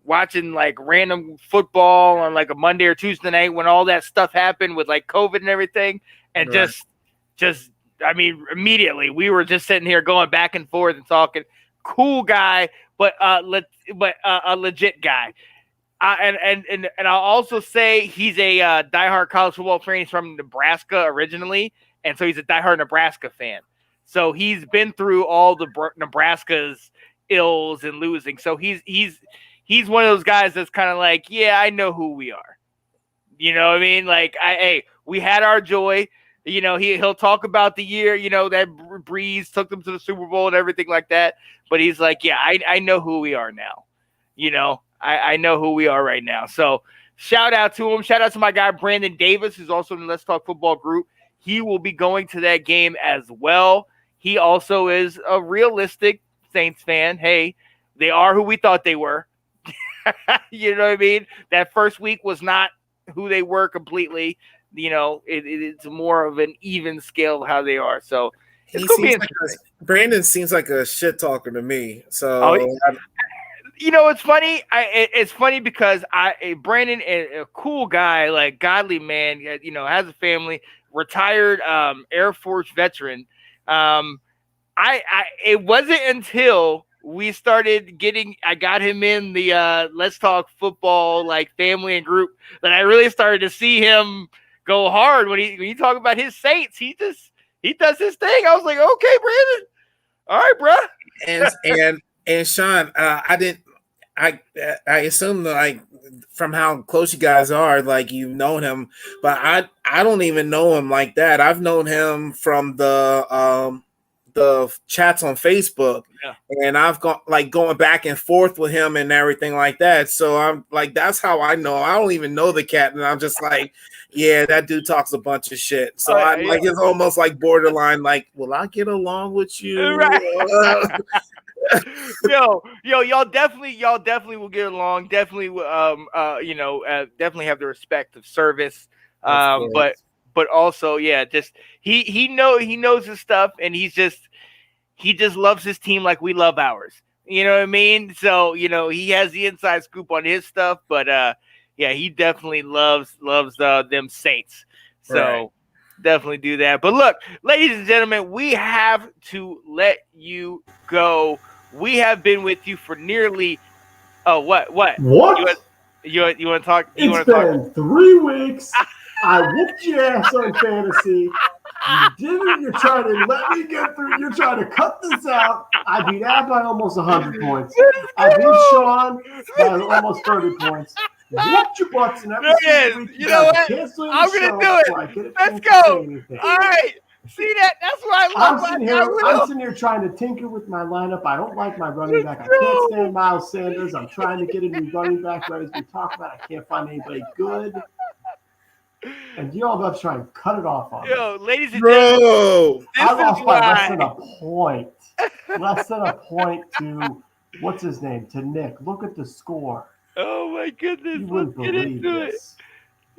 watching random football on a Monday or Tuesday night when all that stuff happened with COVID and everything, and right. just immediately we were just sitting here going back and forth and talking. Cool guy, but a legit guy. And I'll also say he's a diehard college football fan. He's from Nebraska originally, and so he's a diehard Nebraska fan. So he's been through all the Nebraska's ills and losing. So he's one of those guys that's kind of like, yeah, I know who we are. You know what I mean? We had our joy. He'll talk about the year, that Breeze took them to the Super Bowl and everything like that. But he's like, yeah, I know who we are now. I know who we are right now. So shout out to him. Shout out to my guy, Brandon Davis, who's also in the Let's Talk Football group. He will be going to that game as well. He also is a realistic Saints fan. Hey, they are who we thought they were. You know what I mean? That first week was not who they were completely. it's more of an even scale of how they are. So it's He gonna be seems like interesting. Brandon seems like a shit talker to me. Oh, So it's funny. It's funny because Brandon, a cool guy, like godly man, has a family, retired Air Force veteran. It wasn't until we started I got him in the Let's Talk Football like family and group that I really started to see him go hard when he talk about his Saints. He does his thing. I was like, okay, Brandon, all right, bro. and Sean, I assume that, like, from how close you guys are, like, you've known him, but I don't even know him like that. I've known him from the chats on Facebook, and I've going back and forth with him and everything like that. So I'm like, that's how I know. I don't even know the cat, and I'm just like, yeah, that dude talks a bunch of shit. So I'm like, it's almost like borderline, like, will I get along with you? Right. y'all definitely will get along. Definitely, definitely have the respect of service. But also, yeah, just he knows his stuff, and he just loves his team like we love ours. You know what I mean? So he has the inside scoop on his stuff, but yeah, he definitely loves them Saints. So. Right. Definitely do that. But look, ladies and gentlemen, we have to let you go. We have been with you for nearly what? You want to talk? It's been 3 weeks. I whooped your ass on fantasy. You didn't. You're trying to let me get through. You're trying to cut this out. I beat Ab by almost 100 points. I beat Sean by almost 30 points. Whooped your butts in every single week. You know what? I'm gonna do it. Let's go. All right. See that? That's what I love. I'm sitting here trying to tinker with my lineup. I don't like my running back. I can't stand Miles Sanders. I'm trying to get a new running back. Right as we talk about, I can't find anybody good. And you all about to try and cut it off on me. Ladies and gentlemen, I lost by less than a point. Less than a point to what's his name? To Nick. Look at the score. Oh my goodness! You wouldn't believe this.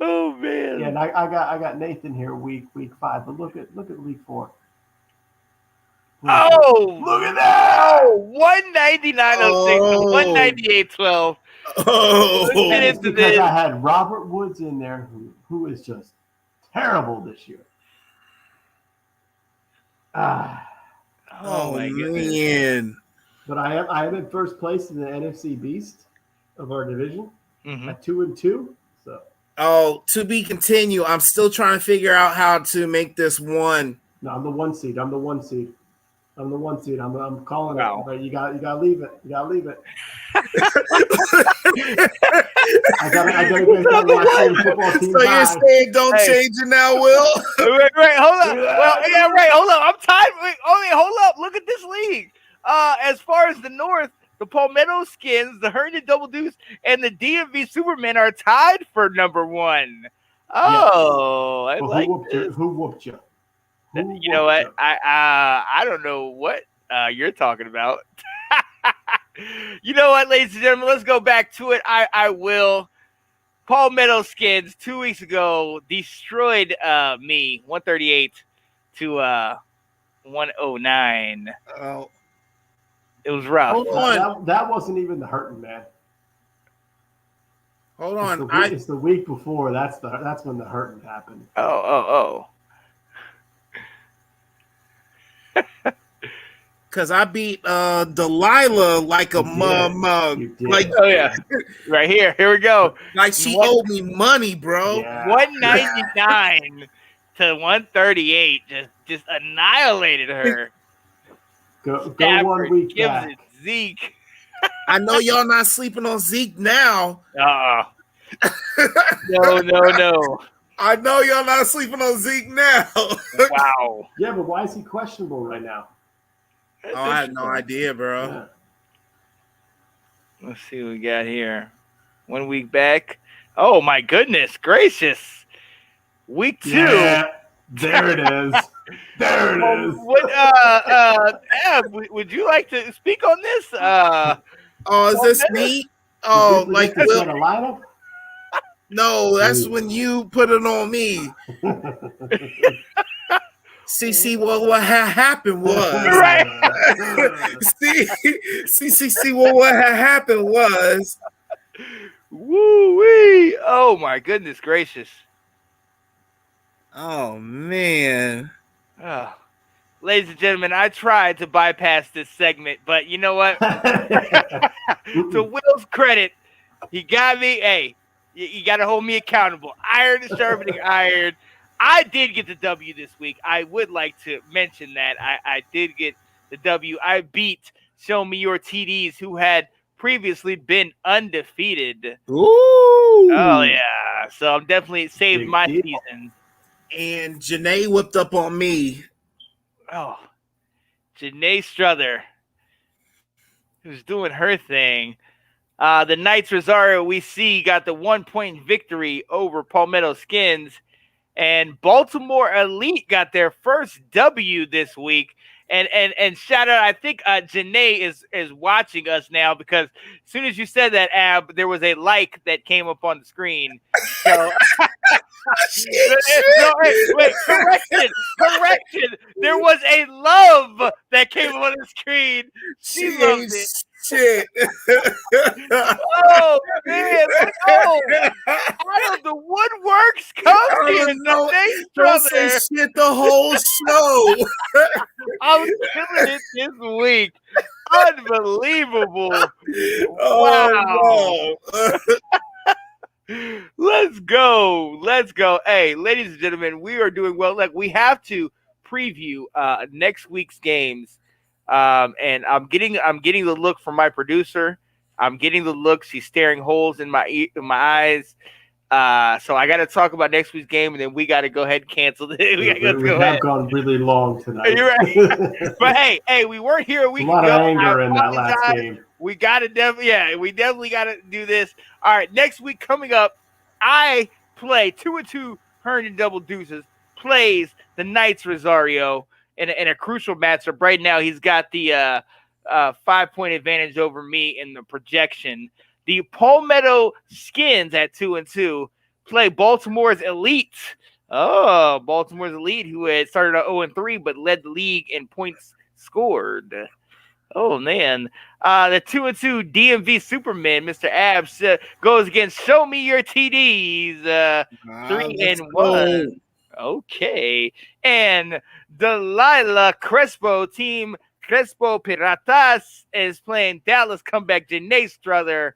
Oh man! Yeah, and I got Nathan here week 5, but look at week 4. Oh, look at that! 199.06, 198.12. Oh, it's because I had Robert Woods in there, who is just terrible this year. Oh my goodness! Man. But I am in first place in the NFC Beast of our division at 2-2. So. Oh, to be continued. I'm still trying to figure out how to make this one. No, I'm the 1 seed. I'm calling it. But you got to leave it. You got to leave it. I gotta get my football team. So you're saying don't change it now, Will? Right, hold up. Well, yeah, right. Hold up. I'm tired. Wait, hold up. Look at this league. As far as the North, the Palmetto Skins, the Herndon Double Deuce, and the DMV Supermen are tied for number 1. Oh, yes. Who whooped you? You know what? I don't know what you're talking about. You know what, ladies and gentlemen? Let's go back to it. I will. Palmetto Skins 2 weeks ago destroyed me 138 to 109. Oh. It was rough. Hold on. That wasn't even the hurting, man. Hold on. It's the week before. That's when the hurting happened. Oh. Because I beat Delilah like a mug. Like, oh yeah, right here. Here we go. Like she owed me money, bro. Yeah. 199 to 138. Just annihilated her. Go 1 week gives back. It Zeke. I know y'all not sleeping on Zeke now. No. I know y'all not sleeping on Zeke now. Wow. Yeah, but why is he questionable right now? Oh, I have no idea, bro. Yeah. Let's see what we got here. 1 week back. Oh my goodness gracious. Week 2. Yeah, there it is. There it is. Ab, would you like to speak on this? Oh, is this neat? Oh, like Will a lineup? No, that's when you put it on me. See, what had happened was Right. see, what had happened was Woo wee! Oh my goodness gracious! oh man. Oh. Ladies and gentlemen, I tried to bypass this segment, but you know what? To Will's credit, he got me. Hey, you got to hold me accountable. Iron is sharpening iron. I did get the W this week. I would like to mention that. I did get the W. I beat Show Me Your TDs, who had previously been undefeated. Ooh. Oh, yeah. So I'm definitely saved Big my deal. season. And Janae whipped up on me. Oh, Janae Struther, who's doing her thing. The Knights Rosario, we see, got the 1-point victory over Palmetto Skins. And Baltimore Elite got their first W this week. And shout out, I think Janae is watching us now, because as soon as you said that, Ab, there was a like that came up on the screen. So no, wait, correction. There was a love that came up on the screen. She loved it. Shit. Oh man! Oh, out of the woodworks comes here. No, don't say Brother. shit the whole show. I'm killing it this week. Unbelievable! Oh, Wow. Let's go. Hey, ladies and gentlemen, we are doing well. Look, we have to preview next week's games. And I'm getting the look from my producer. I'm getting the look. She's staring holes in my eyes. So I got to talk about next week's game, and then we got to go ahead and cancel it. We have gone really long tonight. You're right. But hey, we weren't here a week ago. A lot of anger in that last game. We definitely got to do this. All right, next week coming up, I play 2-2 Herndon Double Deuces plays the Knights Rosario in a crucial matchup. Right now, he's got the 5-point advantage over me in the projection. The Palmetto Skins at 2-2 play Baltimore's Elite. Oh, Baltimore's Elite, who had started at 0-3 but led the league in points scored. Oh man, the 2-2 DMV Superman, Mr. Abs, goes against Show Me Your TDs. 3-1. Okay, and Delilah Crespo, team Crespo Piratas, is playing Dallas comeback Janae Struther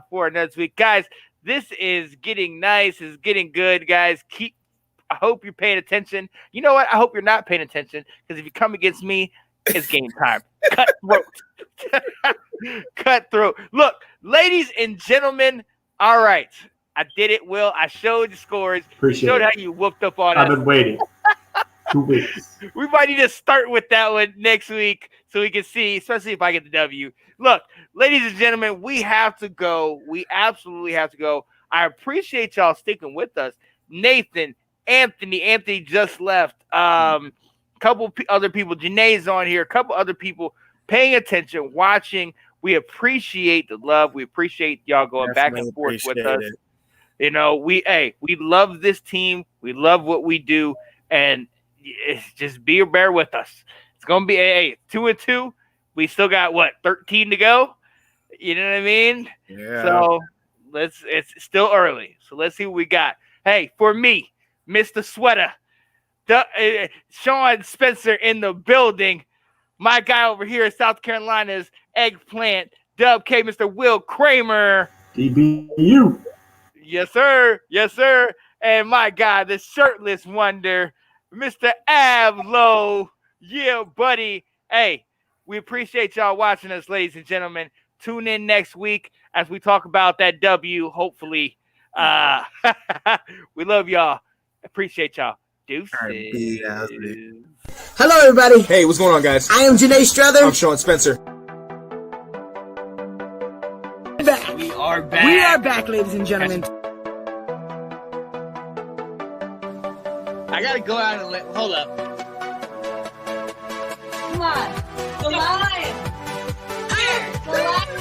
for another week. Guys, this is getting nice. It's getting good, guys. I hope you're paying attention. You know what? I hope you're not paying attention, because if you come against me, it's game time. Cutthroat. Look, ladies and gentlemen, all right. I did it, Will. I showed the scores. Showed how you whooped up on us. I've been waiting 2 weeks. We might need to start with that one next week so we can see, especially if I get the W. Look, ladies and gentlemen, we have to go. We absolutely have to go. I appreciate y'all sticking with us. Nathan, Anthony just left. Couple other people. Janae's on here. A couple other people paying attention, watching. We appreciate the love. We appreciate y'all going back and forth with us. You know, we love this team. We love what we do, and just bear with us. It's gonna be 2-2. We still got 13 to go. You know what I mean? Yeah. So it's still early. So let's see what we got. Hey, for me, Mr. Sweater, Sean Spencer in the building. My guy over here in South Carolina's Eggplant, Dub K, Mr. Will Kramer. DBU. Yes, sir. And my guy, the shirtless wonder, Mr. Avlo. Yeah, buddy. Hey, we appreciate y'all watching us, ladies and gentlemen. Tune in next week as we talk about that W, hopefully. We love y'all. Appreciate y'all. Deuces. Hello, everybody. Hey, what's going on, guys? I am Janae Struther. I'm Sean Spencer. We are back. We are back, ladies and gentlemen. I gotta go out and hold up. Come on. The line. The line.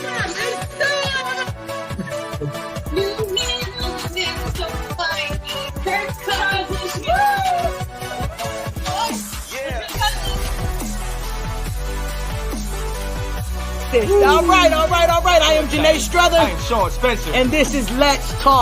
New man on the this. All right. I am Janae Struthers, I am Sean Spencer. and this is Let's Talk.